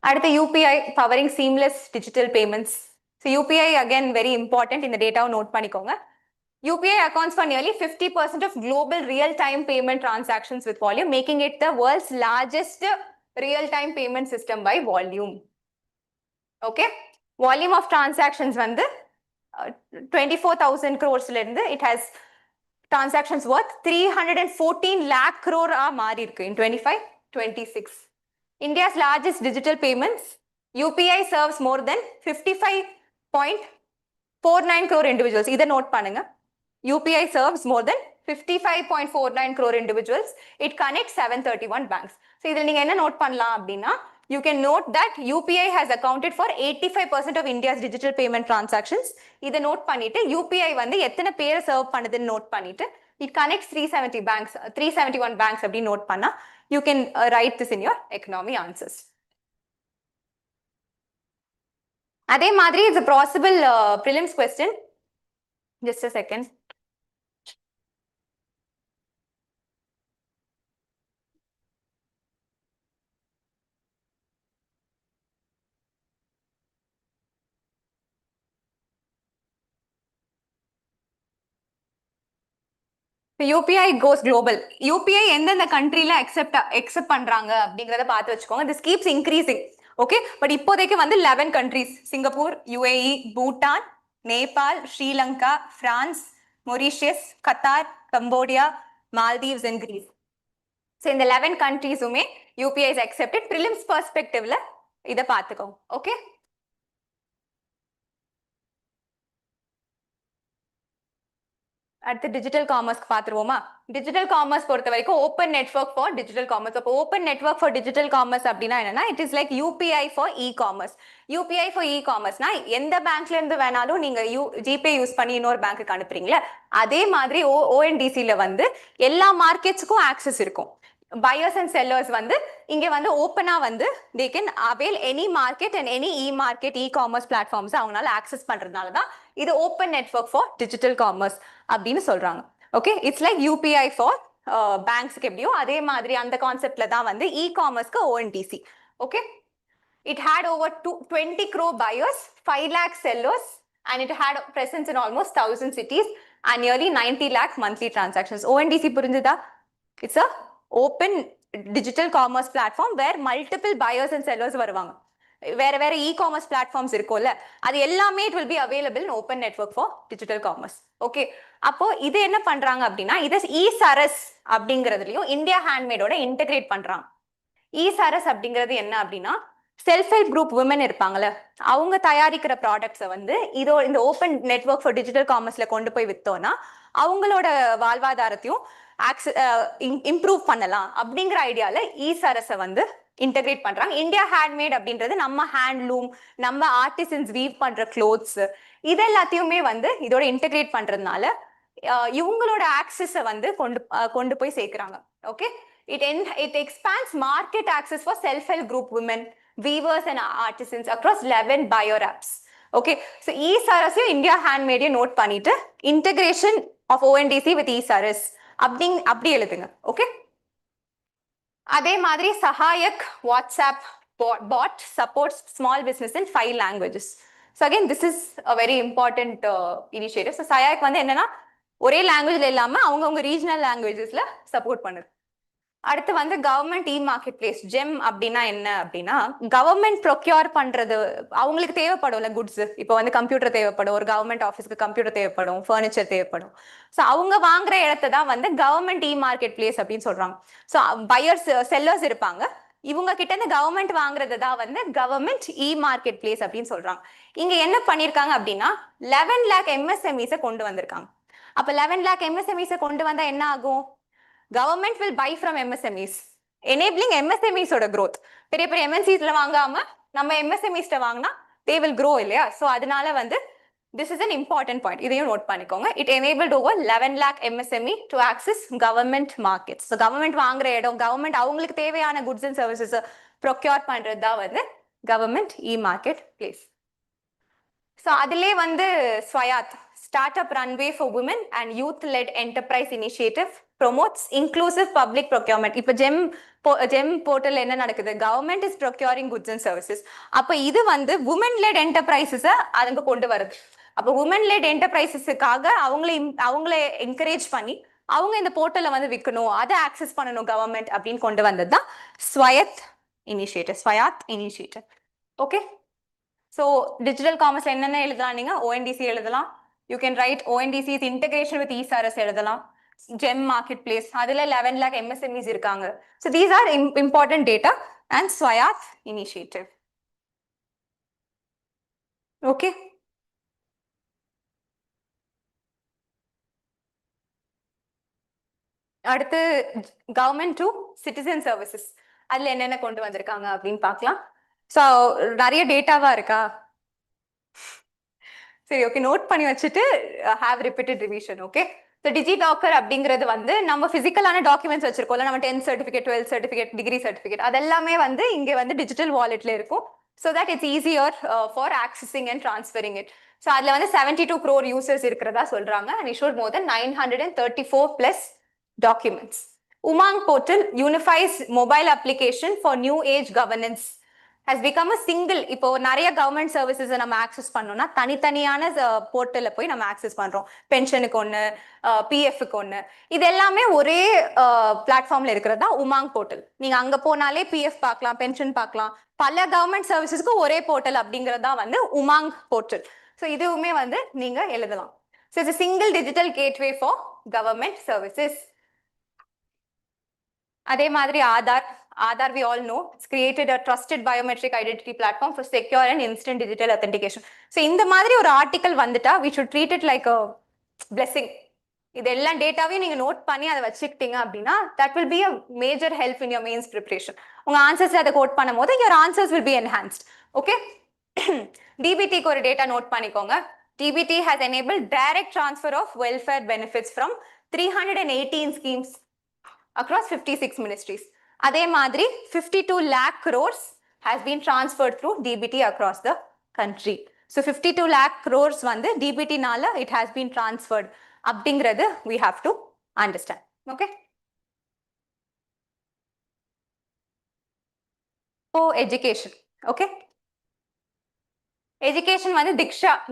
அடுத்து UPI powering seamless digital payments. So UPI again very important. இந்த டேட்டாவை நோட் பண்ணிக்கோங்க. UPI accounts for nearly 50% of global real-time payment transactions with volume, making it the world's largest real-time payment system by volume. Okay, volume of transactions வந்து 24,000 crores இருந்து it has transactions worth 314 lakh crore மாறி இருக்கு in 25-26. India's largest digital payments, UPI serves more than 55.49 crore individuals. இதை note பண்ணுங்க. UPI serves more than 55.49 crore individuals. It connects 731 banks. So இதில் நீங்க என்ன note பண்ணலாம் அப்படின்னா, you can note that UPI has accounted for 85% of India's digital payment transactions. இதை note பண்ணிட்டு UPI வந்து எத்தனை பேரை சர்வ் பண்ணுதுன்னு நோட் பண்ணிட்டு it connects 370 banks, 371 banks அப்படி நோட் பண்ணா you can write this in your economy answers. அதே மாதிரி it's a possible prelims question. Just a second. UPI goes global. UPI எந்தெந்த கண்ட்ரில accept பண்றாங்க அப்படிங்கறத பார்த்து வச்சுக்கோங்க. This keeps increasing. Okay, but இப்போதைக்கு வந்து 11 countries: Singapore, UAE, Bhutan, Nepal, Sri Lanka, France, Mauritius, Qatar, Cambodia, Maldives and Greece. So இந்த 11 countries-உமே UPI is accepted. Prelims perspectiveல இதை பார்த்துக்கோங்க. ஓகே, அடுத்து டிஜிட்டல் காமர்ஸ்க்கு பார்த்துருவோமா? டிஜிட்டல் காமர்ஸ் பொறுத்த வரைக்கும் open network for digital commerce. அப்போ open network for digital commerce அப்படின்னா என்னன்னா, it is like UPI for ecommerce. UPI for இ-காமர்ஸ்னா எந்த பேங்க்ல இருந்து வேணாலும் நீங்க ஜிபே யூஸ் பண்ணி இன்னொரு பேங்க்குக்கு அனுப்புறீங்களா, அதே மாதிரி ONDCல வந்து எல்லா மார்க்கெட்ஸுக்கும் ஆக்சஸ் இருக்கும். buyers and sellers வந்து இங்க வந்து ஓப்பனா வந்து they can avail any market and any e-market e-commerce platforms அவங்களால ஆக்சஸ் பண்றதுனால தான் இது open network for digital commerce அப்படின்னு சொல்றாங்க. Okay, it's like UPI for பேங்க்ஸ்க்கு எப்படியோ அதே மாதிரி அந்த கான்செப்ட்ல தான் வந்து இ-காமர்ஸ்க்கு ONDC. Okay, it had over 20 crore buyers, 5 lakh sellers, and it had presence in almost 1,000 cities and nearly 90 lakh monthly transactions. ONDC புரிஞ்சுதா? It's a open digital commerce platform where multiple buyers and sellers வருவாங்க. வேற e-commerce platforms இருக்கும்ல, அது எல்லாமே it will be available in open network for digital commerce. Okay, அப்போ இது என்ன பண்றாங்க அப்படின்னா, இது இ-சரஸ் அப்படிங்கிறதுலயும் இந்தியா ஹேண்ட்மேடோட இன்டெகிரேட் பண்றாங்க. இ-சரஸ் அப்படிங்கிறது என்ன அப்படின்னா, செல்ஃப் ஹெல்ப் குரூப் விமன் இருப்பாங்கல்ல, அவங்க தயாரிக்கிற ப்ராடக்ட்ஸை வந்து இந்த ஓப்பன் நெட்வொர்க் ஃபார் டிஜிட்டல் காமர்ஸ்ல கொண்டு போய் வித்தோம்னா அவங்களோட வாழ்வாதாரத்தையும் இம்ப்ரூவ் பண்ணலாம் அப்படிங்கிற ஐடியால இ-சரஸை வந்து இன்டகிரேட் பண்றாங்க. இந்தியா ஹேண்ட்மேட் அப்படின்றது நம்ம ஹேண்ட்லூம், நம்ம ஆர்டிசன்ஸ் வீவ் பண்ற க்ளோத்ஸ், இது எல்லாத்தையுமே வந்து இதோட இன்டகிரேட் பண்றதுனால இவங்களோட ஆக்சஸை வந்து கொண்டு போய் சேர்க்கிறாங்க. Okay, it expands market access for self-help group women, weavers and artisans across 11 buyer apps. Okay, so e-Saras India handmade note பண்ணிட்டு integration of ONDC with e-Saras அப்படி எழுதுங்க. ஓகே, அதே மாதிரி Sahayak WhatsApp bot supports small business in 5 languages. So again, this is a very important initiative. So Sahayak வந்து என்னன்னா ஒரே லாங்குவேஜ்ல இல்லாம அவங்கவுங்க ரீஜனல் லாங்குவேஜஸ்ல சப்போர்ட் பண்ணுது. அடுத்து வந்து கவர்மெண்ட் இ மார்க்கெட் பிளேஸ் ஜெம் அப்படின்னா என்ன அப்படின்னா, கவர்மெண்ட் ப்ரொக்யூர் பண்றது அவங்களுக்கு தேவைப்படும்ல குட்ஸ். இப்போ வந்து கம்ப்யூட்டர் தேவைப்படும், ஒரு கவர்மெண்ட் ஆஃபீஸ்க்கு கம்ப்யூட்டர் தேவைப்படும், ஃபர்னிச்சர் தேவைப்படும். ஸோ அவங்க வாங்குற இடத்த தான் வந்து கவர்மெண்ட் இ மார்க்கெட் பிளேஸ் அப்படின்னு சொல்றாங்க. ஸோ பையர்ஸ் செல்லர்ஸ் இருப்பாங்க, இவங்க கிட்ட இருந்து கவர்மெண்ட் வாங்குறது தான் வந்து கவர்மெண்ட் இ மார்க்கெட் பிளேஸ் அப்படின்னு சொல்றாங்க. இங்க என்ன பண்ணிருக்காங்க அப்படின்னா 11 lakh MSMEs கொண்டு வந்திருக்காங்க. அப்ப 11 lakh MSMEs கொண்டு வந்தா என்ன ஆகும்? Government will buy from MSMEs, enabling MSMEs oda growth. பெரிய பெரிய MNCs ல வாங்காம நம்ம MSMEs ட வாங்கினா they will grow இல்லையா? So அதனால வந்து this is an important point. இதையும் நோட் பண்ணிக்கோங்க. It enabled over 11 lakh MSME to access government markets. So government வாங்குற இடம், government அவங்களுக்கு தேவையான goods and services procure பண்றது தான் வந்து government e-market place. So அதிலே வந்து ஸ்வயாத் startup runway for women and youth led enterprise initiative promotes inclusive public procurement. இப்ப ஜெம் போர்ட்டல் என்ன நடக்குது? Government is procuring goods and services. அப்ப இது வந்து உமன் லெட் என்டர்பிரைசஸ் அதுங்க கொண்டு வருது. அப்ப உமன் லெட் என்டர்பிரைசஸுக்காக அவங்களே என்கரேஜ் பண்ணி அவங்க இந்த போர்ட்டலை வந்து விற்கணும், அதை ஆக்சஸ் பண்ணணும் கவர்மெண்ட் அப்படின்னு கொண்டு வந்தது தான் ஸ்வயாத் இனிஷியேட்டிவ். ஓகே, ஸோ டிஜிட்டல் காமர்ஸ்ல என்னென்ன எழுதலாம்? நீங்க ONDC எழுதலாம். You can right ONDC's integration with e-Saras எழுதலாம். ஜெம் மார்க்கெட் பிளேஸ், அதுல 11 lakh MSMEs இருக்காங்க. So these are important data and Swayatt initiative. Okay, அடுத்து கவர்மெண்ட் டு சிட்டிசன் சர்வீசஸ், அதுல என்னென்ன கொண்டு வந்திருக்காங்க அப்படின்னு பார்க்கலாம். ஸோ நிறைய டேட்டாவா இருக்கா? சரி, ஓகே, நோட் பண்ணி வச்சுட்டு have repeated revision. Okay, so DigiLocker அப்படிங்கிறது வந்து நம்ம பிசிக்கலான டாக்குமெண்ட்ஸ் வச்சிருக்கோம்ல, நம்ம 10th certificate, 12th certificate, degree certificate, அதெல்லாமே வந்து இங்கே வந்து டிஜிட்டல் வாலெட்ல இருக்கும். So that it's easier for accessing and transferring it. So அதில் வந்து 72 crore users இருக்கிறதா சொல்றாங்க. And issued more than 934 plus documents. Umang portal unifies mobile application for new age governance. has become a single. இப்போ நிறைய government services நம்ம access பண்ணோம்னா தனித்தனியான போர்ட்டல்ல போய் நம்ம ஆக்சஸ் பண்றோம். பென்ஷனுக்கு ஒன்று, பிஎஃப்க்கு ஒன்று, இது எல்லாமே ஒரே பிளாட்ஃபார்ம்ல இருக்கிறது தான் உமாங் போர்ட்டல். நீங்க அங்க போனாலே பிஎஃப் பார்க்கலாம், பென்ஷன் பார்க்கலாம். பல கவர்மெண்ட் சர்வீசஸ்க்கு ஒரே போர்ட்டல் அப்படிங்கிறது தான் வந்து உமாங் போர்ட்டல். ஸோ இதுவுமே வந்து நீங்க எழுதலாம். So it's single digital gateway for government services. அதே மாதிரி Aadhaar, we all know, it's created a trusted biometric identity platform for secure and instant digital authentication. So, இந்த மாதிரி ஒரு ஆர்டிக்கல் வந்துட்டா we should treat it like a blessing. இதெல்லாம் டேட்டாவையும் நீங்க note பண்ணி அதை வச்சுக்கிட்டீங்க அப்படின்னா that will be a major help in your mains preparation. உங்க ஆன்சர்ஸ் அதை கோட் பண்ணும் போது your answers will be enhanced. Okay? DBTக்கு ஒரு டேட்டா நோட் பண்ணிக்கோங்க. DBT has enabled direct transfer of welfare benefits from 318 schemes across 56 ministries. அதே மாதிரி 52 lakh crores has been transferred through DBT across the country. So 52 lakh crores வந்து DBT நால it has been transferred அப்படிங்கிறது we have to understand. Okay? So education. Okay? Education வந்து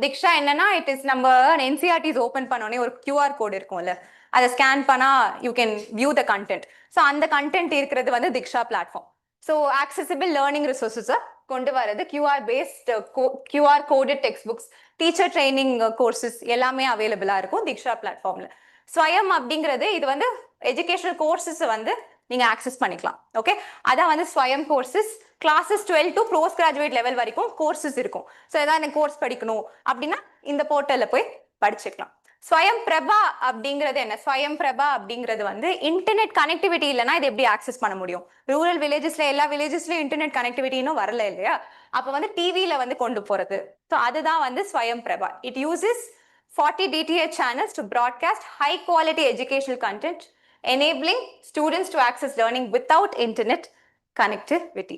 திக்ஷா என்னன்னா it is நம்ம NCERTs open பண்ணோடனே ஒரு QR code இருக்கும்ல, அதை ஸ்கேன் பண்ணா you can view the content. So அந்த கண்டென்ட் இருக்கிறது வந்து Diksha platform. So accessible learning ரிசோர்ஸஸை கொண்டு வரது, QR coded textbooks, teacher training courses எல்லாமே அவைலபிளா இருக்கும் திக்ஷா பிளாட்ஃபார்ம்ல. ஸ்வயம் அப்படிங்கிறது இது வந்து எஜுகேஷனல் கோர்சஸ் வந்து நீங்க ஆக்சஸ் பண்ணிக்கலாம். ஓகே, அதான் வந்து ஸ்வயம் courses. Classes 12 to post graduate level வரைக்கும் கோர்சஸ் இருக்கும். ஸோ ஏதாவது எனக்கு கோர்ஸ் படிக்கணும் அப்படின்னா இந்த போர்ட்டல்ல போய் படிச்சுக்கலாம். ஸ்வயம் பிரபா அப்படிங்கிறது என்ன? ஸ்வயம் பிரபா அப்படிங்கிறது வந்து இன்டர்நெட் கனெக்டிவிட்டி இல்லைன்னா இது எப்படி ஆக்சஸ் பண்ண முடியும்? ரூரல் வில்லேஜஸ்ல எல்லா வில்லேஜஸ்லயும் இன்டர்நெட் கனெக்டிவிட்டி இன்னும் வரல இல்லையா? அப்ப வந்து டிவியில வந்து கொண்டு போறது. ஸோ அதுதான் வந்து ஸ்வயம் Prabha. It uses 40 DTH channels to broadcast high quality educational content, enabling students to access learning without internet connectivity.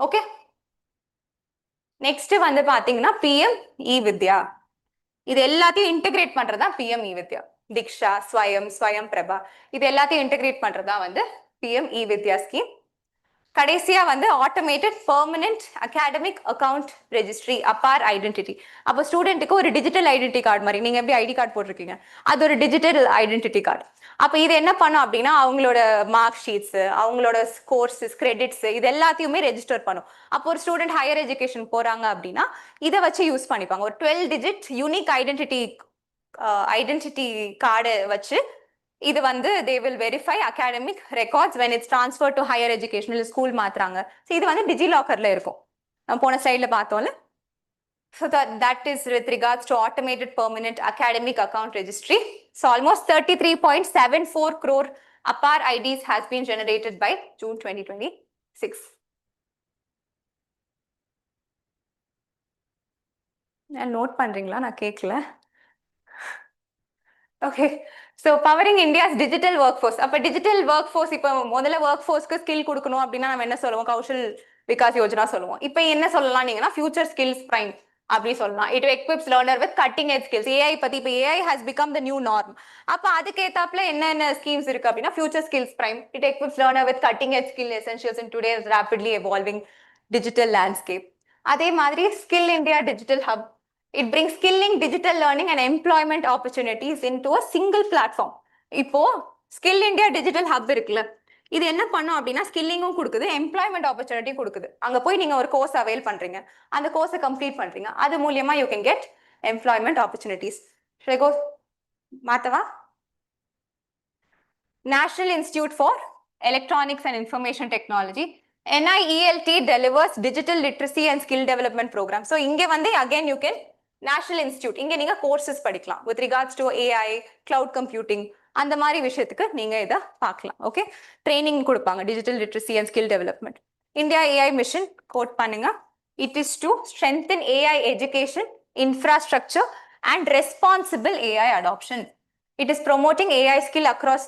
Okay. Next வந்து பாத்தீங்கன்னா PM e-Vidya. இது எல்லாத்தையும் இன்டெகிரேட் பண்றதா PM e-Vidya. Diksha, ஸ்வயம் பிரபா இது எல்லாத்தையும் இன்டெகிரேட் பண்றதா வந்து PM e-Vidya ஸ்கீம். கடைசியா வந்து automated permanent academic account registry APAAR identity. அப்போ ஸ்டூடெண்ட்டுக்கு ஒரு டிஜிட்டல் ஐடென்டிட்டி கார்டு மாதிரி, நீங்க எப்படி ஐடி கார்டு போட்டிருக்கீங்க, அது ஒரு டிஜிட்டல் ஐடென்டிட்டி கார்டு. அப்போ இது என்ன பண்ணும் அப்படின்னா அவங்களோட மார்க் ஷீட்ஸ், அவங்களோட கோர்ஸஸ், கிரெடிட்ஸ் இது எல்லாத்தையுமே ரெஜிஸ்டர் பண்ணும். அப்போ ஒரு ஸ்டூடெண்ட் ஹையர் எஜுகேஷன் போறாங்க அப்படின்னா இதை வச்சு யூஸ் பண்ணிப்பாங்க. ஒரு 12 டிஜிட் யூனிக் ஐடென்டிட்டி கார்டு வச்சு இது வந்து they will verify academic records when it's transferred to higher educational school மாத்துறாங்க. ஸோ இது வந்து டிஜிலாக்கர்ல இருக்கும். நம்ம போன ஸ்லைட்ல பார்த்தோம்ல. So that is with regards to automated permanent academic account registry. So almost 33.74 crore APAR IDs has been generated by June 2026. Note பண்றீங்களா? நான் கேட்கல. Okay. So powering India's digital work force. அப்போ டிஜிட்டல் ஒர்க் ஃபோர்ஸ் இப்போ முதல்ல work ஃபோர்ஸ்க்கு skill கொடுக்கணும் அப்படின்னா நம்ம என்ன சொல்லுவோம்? கௌஷல் விகாஸ் யோஜனா சொல்லுவோம். இப்போ என்ன சொல்லலாம் நீங்கன்னா ஃபியூச்சர் ஸ்கில்ஸ் பிரைம் அப்படி சொல்லலாம். It equips learner with cutting edge skills. AI பத்தி இப்போ AI has become the new norm. அப்போ அதுக்கு ஏத்தாப்புல என்னென்ன ஸ்கீம்ஸ் இருக்கு அப்படின்னா future skills prime. It equips learner with cutting edge skill essentials in today's rapidly evolving digital landscape. அதே மாதிரி skill India digital hub. It brings skilling, digital learning and employment opportunities into a single platform. இப்போ Skill India Digital Hub இருக்குல்ல, இது என்ன பண்ணும் அப்படின்னா ஸ்கில்லிங்கும் கொடுக்குது, employment opportunity கொடுக்குது. அங்க போய் நீங்க ஒரு கோர்ஸ் அவைல் பண்றீங்க, அந்த கோர்ஸை கம்ப்ளீட் பண்றீங்க, அது மூலியமா you can get employment opportunities. மாத்தவா? National institute for electronics and information technology NIELT delivers digital literacy and skill development program. So இங்க வந்து again you can national institute இங்க நீங்க கோர்சஸ் படிக்கலாம் with regards to AI, cloud computing, அந்த மாதிரி விஷயத்துக்கு நீங்க இதை பார்க்கலாம். ஓகே. ட்ரைனிங் கொடுப்பாங்க digital literacy and skill development. India AI mission quote பண்ணுங்க. It is to strengthen AI education infrastructure and responsible AI adoption. It is promoting AI skill across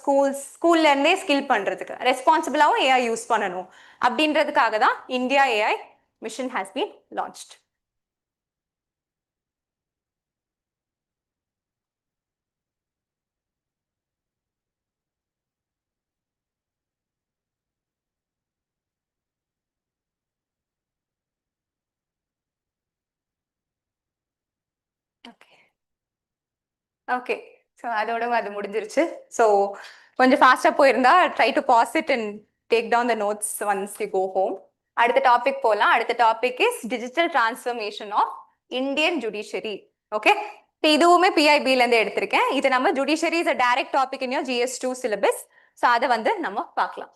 ஸ்கூல்ல இருந்தே ஸ்கில் பண்றதுக்கு, ரெஸ்பான்சிபிளாவும் ஏஐ யூஸ் பண்ணணும் அப்படின்றதுக்காக தான் India AI mission has been launched. Okay. So அதோட அது முடிஞ்சிருச்சு. ஸோ கொஞ்சம் ஃபாஸ்டா போயிருந்தா try to pass it and take down the notes once you go home. அடுத்த டாபிக் போகலாம். அடுத்த topic is digital transformation of Indian judiciary. Okay. இதுவுமே PIBல இருந்து எடுத்திருக்கேன். இது நம்ம judiciary is a direct topic in your GS2 syllabus. So அதை வந்து நம்ம பார்க்கலாம்.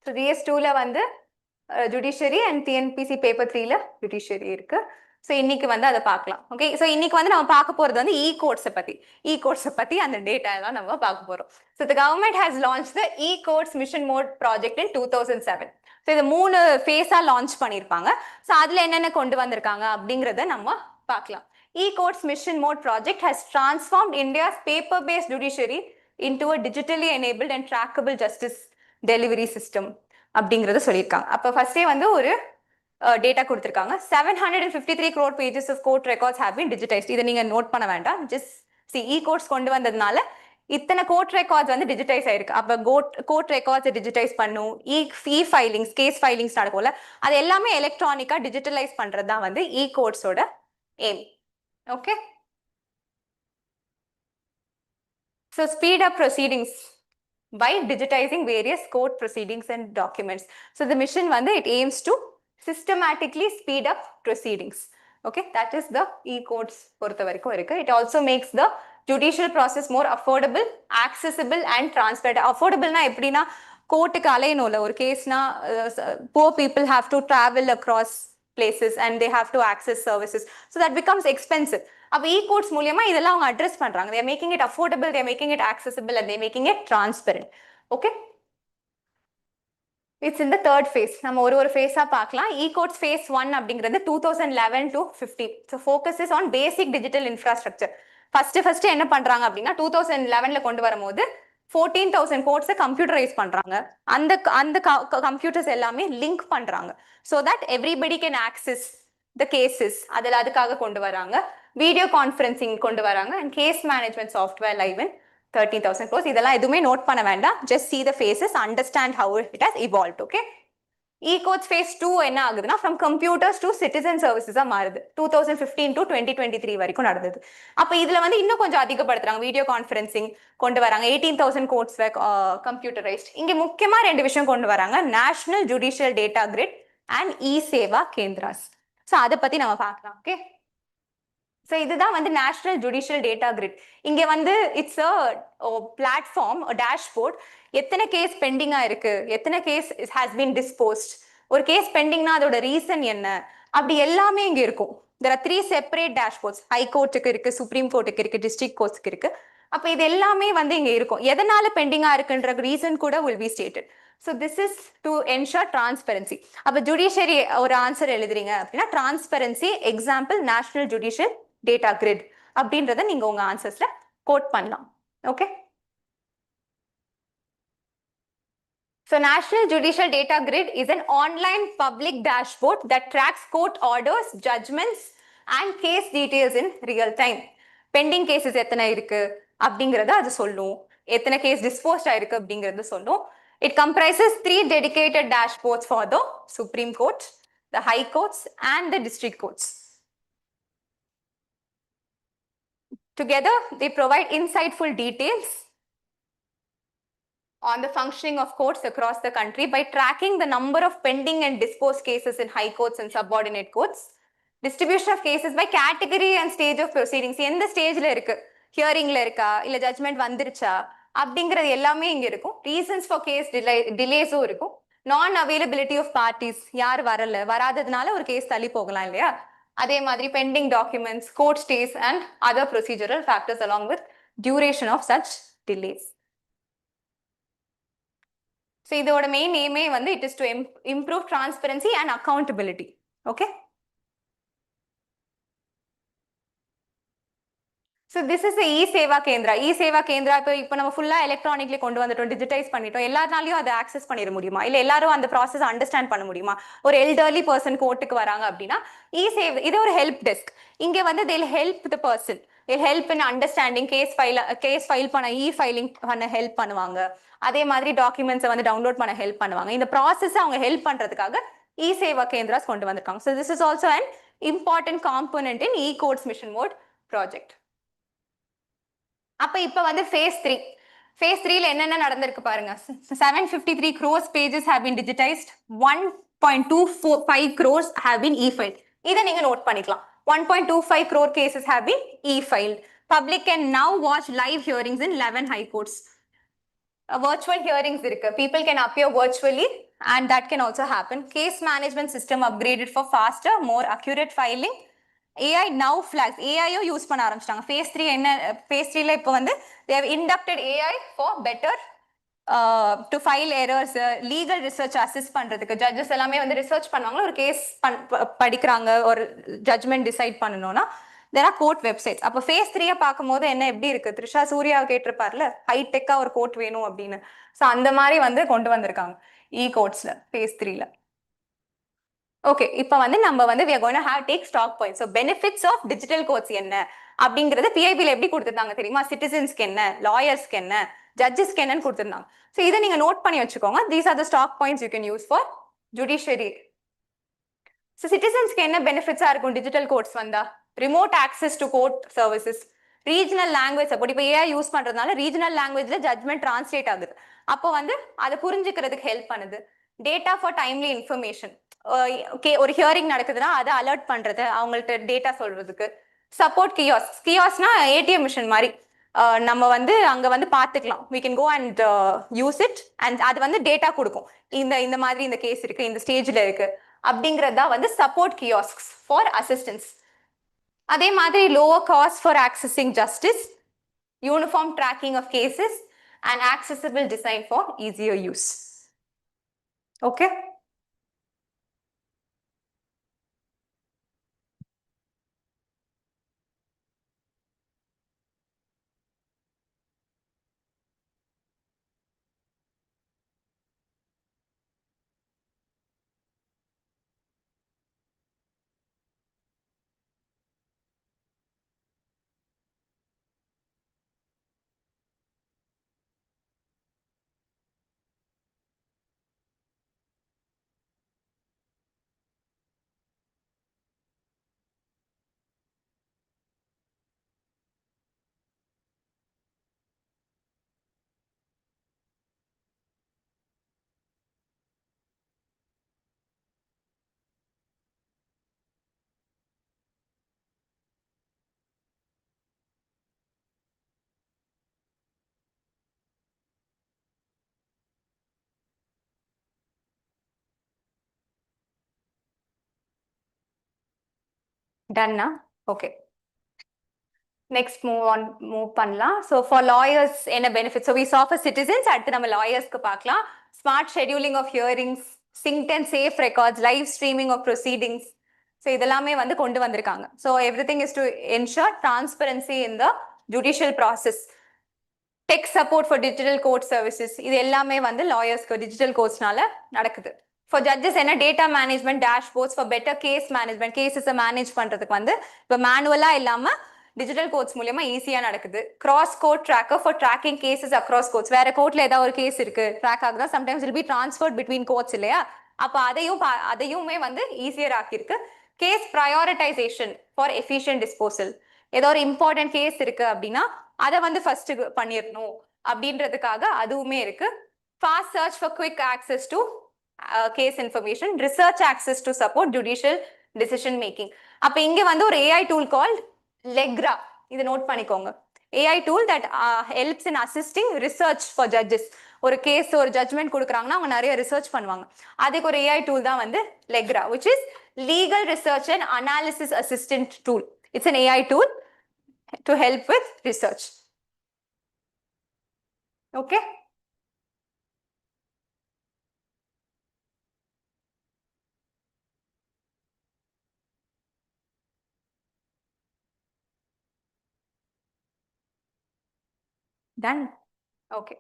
ஸோ GS2ல வந்து judiciary and TNPC paper 3ல judiciary இருக்கு. ஸோ இன்னைக்கு வந்து அதை பார்க்கலாம். ஓகே. ஸோ இன்னைக்கு வந்து நம்ம பார்க்க போறது வந்து கோர்ட்ஸை பத்தி அந்த டேட்டா எல்லாம் நம்ம பார்க்க போறோம். So the government has launch the courts mission mode project in 2007. So இது 3 ஃபேஸா லான்ச் பண்ணியிருப்பாங்க. ஸோ அதுல என்னென்ன கொண்டு வந்திருக்காங்க அப்படிங்கிறத நம்ம பார்க்கலாம். Courts mission mode project has transformed India's paper based judiciary into a digitally enabled and trackable justice delivery system அப்படிங்கறத சொல்லியிருக்காங்க. அப்ப ஃபர்ஸ்டே வந்து ஒரு டேட்டா கொடுத்திருக்காங்க. 753 crore pages of court records have been digitized. இதை நீங்க நோட் பண்ண வேண்டாம். ஜஸ்ட் கோர்ட்ஸ் கொண்டு வந்ததுனால இத்தனை கோர்ட் ரெக்கார்ட்ஸ் வந்து டிஜிட்டைஸ் ஆயிருக்கு. அப்ப கோர்ட் ரெக்கார்ட்ஸ் டிஜிட்டைஸ் பண்ணும். ஃபைலிங்ஸ், கேஸ் ஃபைலிங்ஸ் நடக்கும்ல, அது எல்லாமே எலக்ட்ரானிக்கா டிஜிட்டலைஸ் பண்றது தான் வந்து கோர்ட்ஸோட aim. Okay. So speed up proceedings by digitizing various court proceedings and documents. So the mission வந்து it aims to systematically speed up proceedings. Okay, that is the courts பொறுத்த வரைக்கும் இருக்கு. It also makes the judicial process more affordable, accessible and transparent. Affordableனா எப்படின்னா கோர்ட்டுக்கு அலையணும்ல, ஒரு கேஸ்னா poor people have to travel across places and they have to access services. So that becomes expensive. அப்போ e-courts மூலியமா இதெல்லாம் அவங்க அட்ரஸ் பண்றாங்க. they are making it affordable, they are making it accessible and they are making it transparent. Okay, it's in the third phase. நம்ம ஒரு phase பார்க்கலாம். e-courts phase 1 அப்படிங்கிறது 2011 to 15. so focus is on basic digital infrastructure. first என்ன பண்றாங்க அப்படின்னா 2011ல கொண்டு வரும்போது 14,000 courts computerise பண்றாங்க. அந்த கம்ப்யூட்டர்ஸ் எல்லாமே லிங்க் பண்றாங்க so that everybody can access the cases. அதுக்காக கொண்டு வராங்க. வீடியோ கான்ஃபரன்சிங் கொண்டு வராங்க and case management software live in 13,000 crores. இதெல்லாம் எதுவுமே நோட் பண்ண வேண்டாம். just see the phases, understand how it has evolved. Okay, e-courts phase 2 என்ன ஆகுதுன்னா from computers to citizen services மாறுது. 2015 to 2023 வரைக்கும் நடந்தது. அப்ப இதுல வந்து இன்னும் கொஞ்சம் அதிகப்படுத்துறாங்க. வீடியோ கான்ஃபரன்சிங் கொண்டு வராங்க. 18,000 courts கம்ப்யூட்டரைஸ்ட். இங்க முக்கியமா 2 விஷயம் கொண்டு வராங்க. National judicial data grid and eSewa Kendras. So அதை பத்தி நம்ம பார்க்கலாம். ஓகே, ஸோ இதுதான் வந்து நேஷனல் ஜுடிஷியல் டேட்டா கிரிட். இங்கே வந்து இட்ஸ் அ பிளாட்ஃபார்ம், டேஷ்போர்ட். எத்தனை கேஸ் பெண்டிங்கா இருக்கு, எத்தனை கேஸ் ஹாஸ் பீன் டிஸ்போஸ்ட், ஒரு கேஸ் பெண்டிங்னா அதோட ரீசன் என்ன, அப்படி எல்லாமே இங்கே இருக்கும். there are 3 separate dashboards. High கோர்ட்டுக்கு இருக்கு, சுப்ரீம் கோர்ட்டுக்கு இருக்கு, டிஸ்ட்ரிக்ட் கோர்ட்ஸ்க்கு இருக்கு. அப்போ இது எல்லாமே வந்து இங்கே இருக்கும். எதனால பெண்டிங்கா இருக்குன்ற ரீசன் கூட will be stated. So this is to ensure transparency. அப்போ ஜுடிஷியரி ஒரு ஆன்சர் எழுதுறீங்க அப்படின்னா transparency, example national judicial data grid அப்படின்றத நீங்க உங்க ஆன்சர்ஸ்ல கோட் பண்ணலாம். Okay, so national judicial data grid is an online public dashboard that tracks court orders, judgments and case details in real time. pending cases எத்தனை இருக்கு அப்படிங்கறத அது சொல்லும், எத்தனை கேஸ் டிஸ்போஸ்ட் ஆயிருக்கு அப்படிங்கறது சொல்லும். it comprises 3 dedicated dashboards for the Supreme Court, the High Courts and the District Courts. Together, they provide insightful details on the functioning of courts across the country by tracking the number of pending and disposed cases in high courts and subordinate courts, distribution of cases by category and stage of proceedings. எந்த ஸ்டேஜ்ல இருக்கு, ஹியரிங்ல இருக்கா இல்ல judgement வந்துருச்சா அப்படிங்கிறது எல்லாமே இங்க இருக்கும். ரீசன்ஸ் ஃபார் கேஸ் டிலேஸும் இருக்கும். நான் அவைலபிலிட்டி ஆஃப் பார்ட்டிஸ், யார் வராததுனால ஒரு கேஸ் தள்ளி போகலாம் இல்லையா, அதே மாதிரி pending documents, court stays and other procedural factors along with duration of such delays. So இதோட மெயின் எய்மே வந்து it is to improve transparency and accountability. Okay, so this is the eSewa Kendra. ESewa Kendra இப்போ நம்ம ஃபுல்லா எலக்ட்ரானிக்லி கொண்டு வந்துட்டோம், டிஜிட்டைஸ் பண்ணிட்டோம். எல்லாருனாலையும் அதை ஆக்சஸ் பண்ணிட முடியுமா, இல்ல எல்லாரும் அந்த ப்ராசஸ் அண்டர்ஸ்டாண்ட் பண்ண முடியுமா? ஒரு எல்டர்லி பர்சன் கோர்ட்டுக்கு வராங்க அப்படின்னா e-சேவ் இது ஒரு ஹெல்ப் டெஸ்க். இங்க வந்து they'll help the person, they'll help in understanding case file பண்ண, ஃபைலிங் பண்ண ஹெல்ப் பண்ணுவாங்க. அதே மாதிரி டாக்குமெண்ட்ஸை வந்து டவுன்லோட் பண்ண ஹெல்ப் பண்ணுவாங்க. இந்த ப்ராசஸ் அவங்க ஹெல்ப் பண்றதுக்காக e-சேவா கேந்திராஸ் கொண்டு வந்திருக்காங்க. so this is also an important component in e-courts mission mode project. அப்ப இப்ப வந்து phase 3. phase 3ல என்னென்ன நடந்திருக்கு பாருங்க. 753 crores pages have been digitized, 1.25 crores have been e-filed. இதை நீங்க நோட் பண்ணிக்கலாம். 1.25 crore cases have been e-filed. Public can now watch live hearings in 11 high courts. Virtual hearings இருக்கு. People can appear virtually and that can also happen. Case management system upgraded for faster, more accurate filing. AI now flags. AI use பண்ண ஆரம்பிச்சிட்டாங்க. phase 3 என்ன, phase 3ல இப்போ வந்து they have inducted AI for better to file errors, legal research assist பண்றதுக்கு. Judges எல்லாமே வந்து research பண்ணுவாங்க, ஒரு கேஸ் படிக்கிறாங்க, ஒரு ஜட்ஜ்மெண்ட் டிசைட் பண்ணணும்னா there are court websites. அப்போ phase 3 பார்க்கும்போது என்ன எப்படி இருக்கு, த்ரிஷா சூர்யா கேட்டிருப்பார்ல ஹைடெக்கா ஒரு கோர்ட் வேணும் அப்படின்னு. ஸோ அந்த மாதிரி வந்து கொண்டு வந்திருக்காங்க e-courtsல phase 3ல. ஓகே, இப்போ வந்து நம்ம வந்து we are going to have take stock points. so benefits of digital courts என்ன அப்படிங்கறது PIBல எப்படி கொடுத்திருந்தாங்க தெரியுமா? சிட்டிசன்ஸ்க்கு என்ன, லாயர்ஸ்க்கு என்ன, ஜட்ஜஸ்க்கு என்னன்னு கொடுத்திருந்தாங்க. ஸோ இதை நீங்க நோட் பண்ணி வச்சுக்கோங்க. these are the stock points you can use for judiciary. So சிட்டிசன்ஸ்க்கு என்ன பெனிஃபிட்ஸா இருக்கும் டிஜிட்டல் கோர்ட்ஸ் வந்தா? Remote access to court services, regional language support. இப்போ AI யூஸ் பண்றதுனால ரீஜனல் லாங்குவேஜ்ல ஜட்மெண்ட் டிரான்ஸ்லேட் ஆகுது. அப்போ வந்து அதை புரிஞ்சுக்கிறதுக்கு ஹெல்ப் பண்ணுது. டேட்டா ஃபார் டைம்லி இன்ஃபர்மேஷன், ஒரு ஹியரிங் நடக்குதுன்னா அதை அலர்ட் பண்றது, அவங்கள்ட்ட டேட்டா சொல்றதுக்கு. சப்போர்ட் கியாஸ்க், கியாஸ்னா ATM மிஷின் மாதிரி. நம்ம வந்து அங்க வந்து பார்த்துக்கலாம், we can go and use it and அது வந்து டேட்டா கொடுக்கும். இந்த மாதிரி இந்த கேஸ் இருக்கு, இந்த ஸ்டேஜ்ல இருக்கு அப்படிங்கறதா வந்து சப்போர்ட் கியாஸ்க்ஸ் ஃபார் அசிஸ்டன்ஸ். அதே மாதிரி lower cost for accessing justice, uniform tracking of cases, and accessible design for easier use. Okay. Done now? Okay. Next move பண்ணலாம். So for lawyers என்ன benefits? So we saw for citizens, அடுத்து நம்ம lawyers-க்கு பார்க்கலாம். Smart scheduling of hearings, synced and safe records, live streaming of proceedings. So இதெல்லாமே வந்து கொண்டு வந்திருக்காங்க. So everything is to ensure transparency in the judicial process. Tech support for digital court services. இது எல்லாமே வந்து lawyers-க்கு digital courts-னால நடக்குது. For judges என்ன data management dashboards for better case management, cases-அ manage பண்றதுக்கு வந்து இப்போ மேனுவலா இல்லாம டிஜிட்டல் கோர்ட்ஸ் மூலமா ஈஸியா நடக்குது. Cross court tracker for tracking cases across courts. வேற கோர்ட்ல ஏதாவது ஒரு கேஸ் இருக்கு ட்ராக் ஆகுதா, sometimes will be transferred between courts இல்லையா, அப்ப அதையுமே வந்து ஈஸியர் ஆக்கியிருக்கு. Case prioritization for efficient disposal. ஏதோ ஒரு இம்பார்ட்டன்ட் கேஸ் இருக்கு அப்படின்னா அதை வந்து ஃபர்ஸ்ட் பண்ணிடணும் அப்படின்றதுக்காக அதுவுமே இருக்கு. Fast search for quick access to case information, research access to support judicial decision making. அப்ப இங்க வந்து ஒரு ஏஐ டூல் கால்ட் லெக்ரா, இது நோட் பண்ணிக்கோங்க. AI tool that helps in assisting research for judges. ஒரு கேஸ் ஒரு ஜட்ஜ்மெண்ட் கொடுக்குறாங்கன்னா அவங்க நிறைய ரிசர்ச் பண்ணுவாங்க. அதுக்கு ஒரு AI tool தான் வந்து லெக்ரா, which is legal research and analysis assistant tool. It's an AI tool to help with research. Okay. Done. Okay.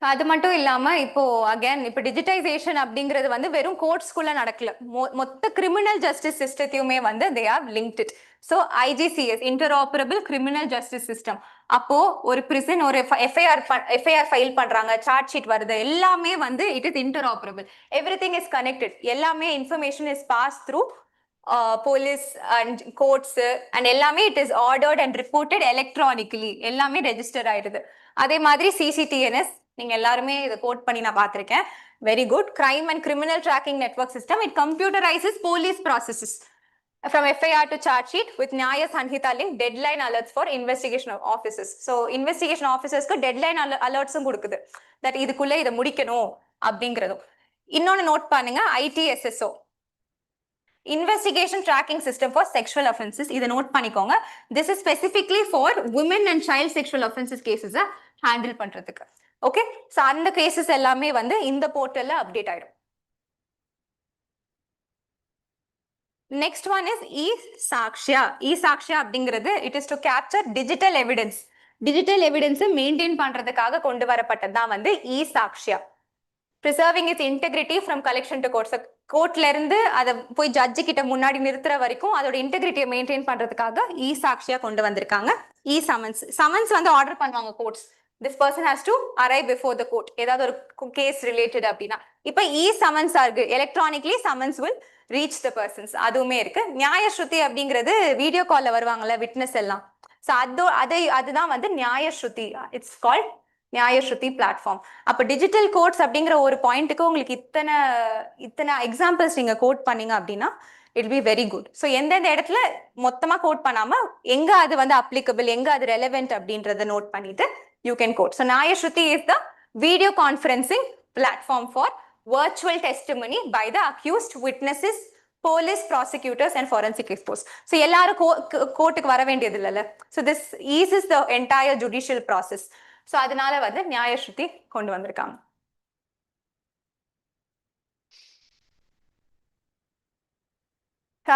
அது மட்டும் இல்லாம இப்போ அகைன் இப்போ டிஜிட்டைசேஷன் அப்படிங்கிறது வந்து வெறும் கோர்ட்ஸ்குள்ள நடக்கல, மொத்த கிரிமினல் ஜஸ்டிஸ் சிஸ்டத்தையுமே வந்து they have linked it. So ICJS interoperable criminal justice system. அப்போ ஒரு பிரிசன் ஒரு எஃப்ஐஆர் ஃபைல் பண்றாங்க, சார்ஜ் ஷீட் வருது, எல்லாமே வந்து it is interoperable. Everything is connected. எல்லாமே information is pass through police and courts and எல்லாமே it is ordered and reported electronically, எல்லாமே ரெஜிஸ்டர் ஆயிடுது. அதே மாதிரி சிசிடிஎன்எஸ் நீங்க எல்லாருமே இதை கோட் பண்ணி நான் பார்த்திருக்கேன். Very good. Crime and criminal tracking network system. It computerises police processes from FIR to charge sheet with Nyaya Sanhita link, deadline alerts for investigation officers. So investigation officers க்கு deadline alerts கொடுக்குது, that இதுக்குள்ள இதை முடிக்கணும் அப்படிங்கிறதும். இன்னொன்னு note பண்ணுங்க, ITSSO investigation tracking system for sexual offenses. இதை note பண்ணிக்கோங்க. This is specifically for women and child sexual offenses cases handle பண்றதுக்கு. ஓகே, ஸோ அந்த கேசஸ் எல்லாமே வந்து இந்த போர்ட்டல்ல அப்டேட் ஆயிடும். Next one is e-Sakshya. E-Sakshya அப்படிங்கிறது it is to capture digital evidence. Digital எவிடன்ஸை மெயின்டைன் பண்றதுக்காக கொண்டு வரப்பட்டது தான் வந்து இ-சாக்ஷ்யா. preserving its integrity from collection to court. கோர்ட்ல இருந்து அதை போய் ஜட்ஜு கிட்ட முன்னாடி நிறுத்துற வரைக்கும் அதோட இன்டெகிரிட்டியை மெயின்டைன் பண்றதுக்காக இ-சாக்ஷ்யா கொண்டு வந்திருக்காங்க. சமன்ஸ் வந்து ஆர்டர் பண்ணுவாங்க courts. This person has to arrive before the court. ஏதாவது ஒரு கேஸ் ரிலேட்டட் அப்படின்னா இப்ப இ-சமன்ஸ் இருக்கு, electronically summons will reach the persons. அதுவுமே இருக்கு. நியாய ஸ்ருதி அப்படிங்கிறது வீடியோ கால்ல வருவாங்கல்ல விட்னஸ் எல்லாம், ஸோ அதுதான் வந்து நியாய ஸ்ருதி. இட்ஸ் கால்ட் நியாய ஸ்ருதி பிளாட்ஃபார்ம். அப்ப டிஜிட்டல் கோட்ஸ் அப்படிங்கிற ஒரு பாயிண்ட்டுக்கு உங்களுக்கு இத்தனை எக்ஸாம்பிள்ஸ் நீங்க கோட் பண்ணீங்க அப்படின்னா it be very good. So எந்தெந்த இடத்துல மொத்தமா கோட் பண்ணாம எங்க அது வந்து அப்ளிகபிள், எங்க அது ரெலவென்ட் அப்படின்றத நோட் பண்ணிட்டு you can quote. So Nyaya Shruti is the video conferencing platform for virtual testimony by the accused, witnesses, police, prosecutors, and forensic experts. So எல்லாரும் கோர்ட்டுக்கு வர வேண்டியது இல்லைல்ல. So this eases the entire judicial process. So அதனால வந்து நியாய ஸ்ருதி கொண்டு வந்திருக்காங்க.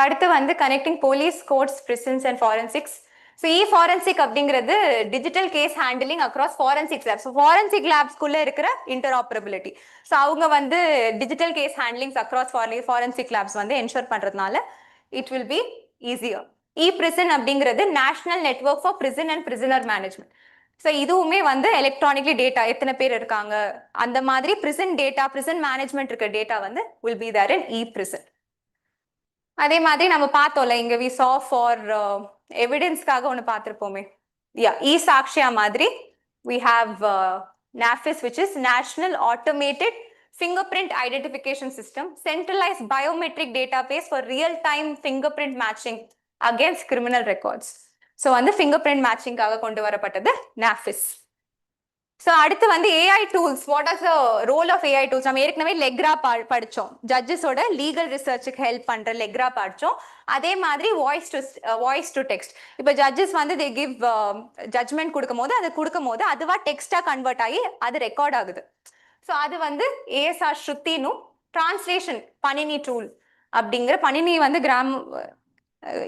அடுத்து வந்து connecting police, courts, prisons and forensics. So forensic அப்படிங்கிறது digital case handling across forensic labs. So forensic லேப்ஸ்குள்ள இருக்கிற இன்டர்ஆப்பரபிலிட்டி. ஸோ அவங்க வந்து digital case handlings across forensic labs வந்து என்ஷூர் பண்றதுனால it will be easier. Prison அப்படிங்கிறது national network for prison and prisoner management. So இதுவுமே வந்து எலக்ட்ரானிக்லி டேட்டா எத்தனை பேர் இருக்காங்க அந்த மாதிரி பிரிசன் டேட்டா, பிரிசன் மேனேஜ்மெண்ட் இருக்க டேட்டா வந்து will be there in prison. அதே மாதிரி நம்ம பார்த்தோம்ல, இங்க வி சா ஃபார் எவிடன்ஸ்க்காக ஒன்று பார்த்துருப்போமே, சாக்ஷியா மாதிரி we have NAFIS, which is National Automated Fingerprint Identification System, centralized biometric database for real-time fingerprint matching against criminal records. So அந்த fingerprint matchingக்காக கொண்டு வரப்பட்டது NAFIS. ஸோ அடுத்து வந்து AI tools. What as the role of AI tools? நம்ம ஏற்கனவே லெக்ரா படித்தோம், ஜட்ஜஸோட legal ரிசர்ச்சுக்கு help பண்ணுற லெக்ரா படித்தோம். அதே மாதிரி வாய்ஸ் டு டெக்ஸ்ட். இப்போ ஜட்ஜஸ் வந்து தே கிவ் ஜட்ஜ்மெண்ட் கொடுக்கும் போது அதுவாக டெக்ஸ்டாக கன்வெர்ட் ஆகி அது ரெக்கார்ட் ஆகுது. ஸோ அது வந்து ஏஎஸ்ஆர் ஸ்ருத்தினும் டிரான்ஸ்லேஷன் பணினி டூல் அப்படிங்கிற பணினி வந்து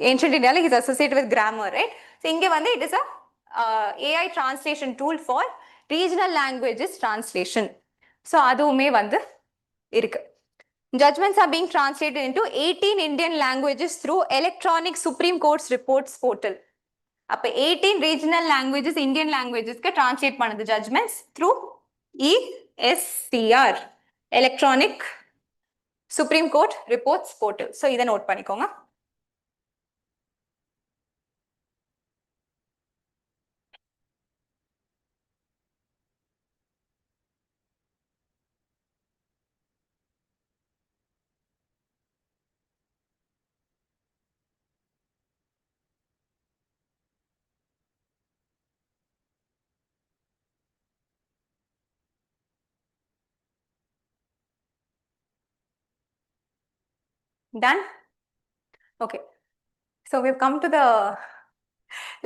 ஏன்ஷியன்ட் இந்தியாவில் is associate with grammar, right? So இங்கே வந்து it is AI translation tool for regional languages translation. So அதுவுமே வந்து இருக்கு. Judgments are being translated into 18 Indian languages through electronic Supreme Court's reports portal. அப்ப 18 regional languages, Indian languagesக்கு translate பண்ணது judgments through ESCR, electronic Supreme Court reports portal. So இதை note பண்ணிக்கோங்க. Done? Okay. So we've come to the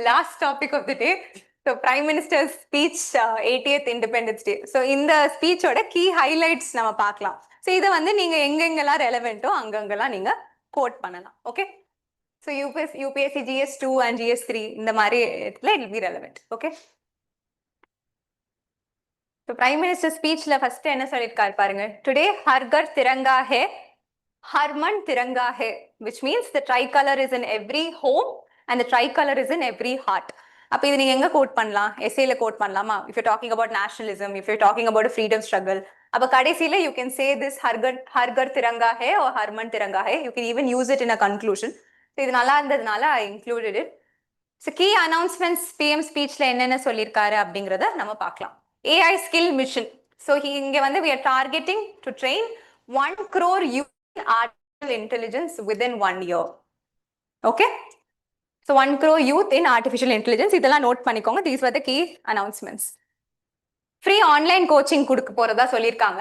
last topic of the day. So Prime Minister's speech, 80th Independence Day. So இந்த ஸ்பீச்சோட key highlights நம்ம பார்க்கலாம். So இதை வந்து நீங்க எங்கெங்கெல்லாம் ரெலவெண்ட்டோ அங்கங்கெல்லாம் நீங்க கோட் பண்ணலாம். Okay? So UPSC GS2 and GS3 இந்த மாதிரி இடத்துல it will be relevant. Okay? So Prime Minister speechல first என்ன சொல்லிருக்காரு பாருங்க. Today Harghar Tiranga hai, Harman Tiranga hai, which means the tricolor is in every home and the tricolor is in every heart. அப்ப இது நீங்க எங்க code பண்ணலாம்? எஸ்ஏல code பண்ணலாமா? If you're talking about nationalism, if you're talking about a freedom struggle, அப்ப கடைசில you can say this Harghar Tiranga hai or Harman Tiranga hai. You can even use it in a conclusion. So இது நல்லா இருந்ததுனால I included it. So key announcements PM speechல என்னென்ன சொல்லிருக்காரு அப்படிங்கறத நம்ம பார்க்கலாம். AI skill mission. So இங்க வந்து we are targeting to train 1 crore youth in artificial intelligence within 1 year. Okay? So 1 crore youth in artificial intelligence. இதெல்லாம் நோட் பண்ணிக்கோங்க. These were the key announcements. Free online coaching கொடுக்க போறதா சொல்லிருக்காங்க.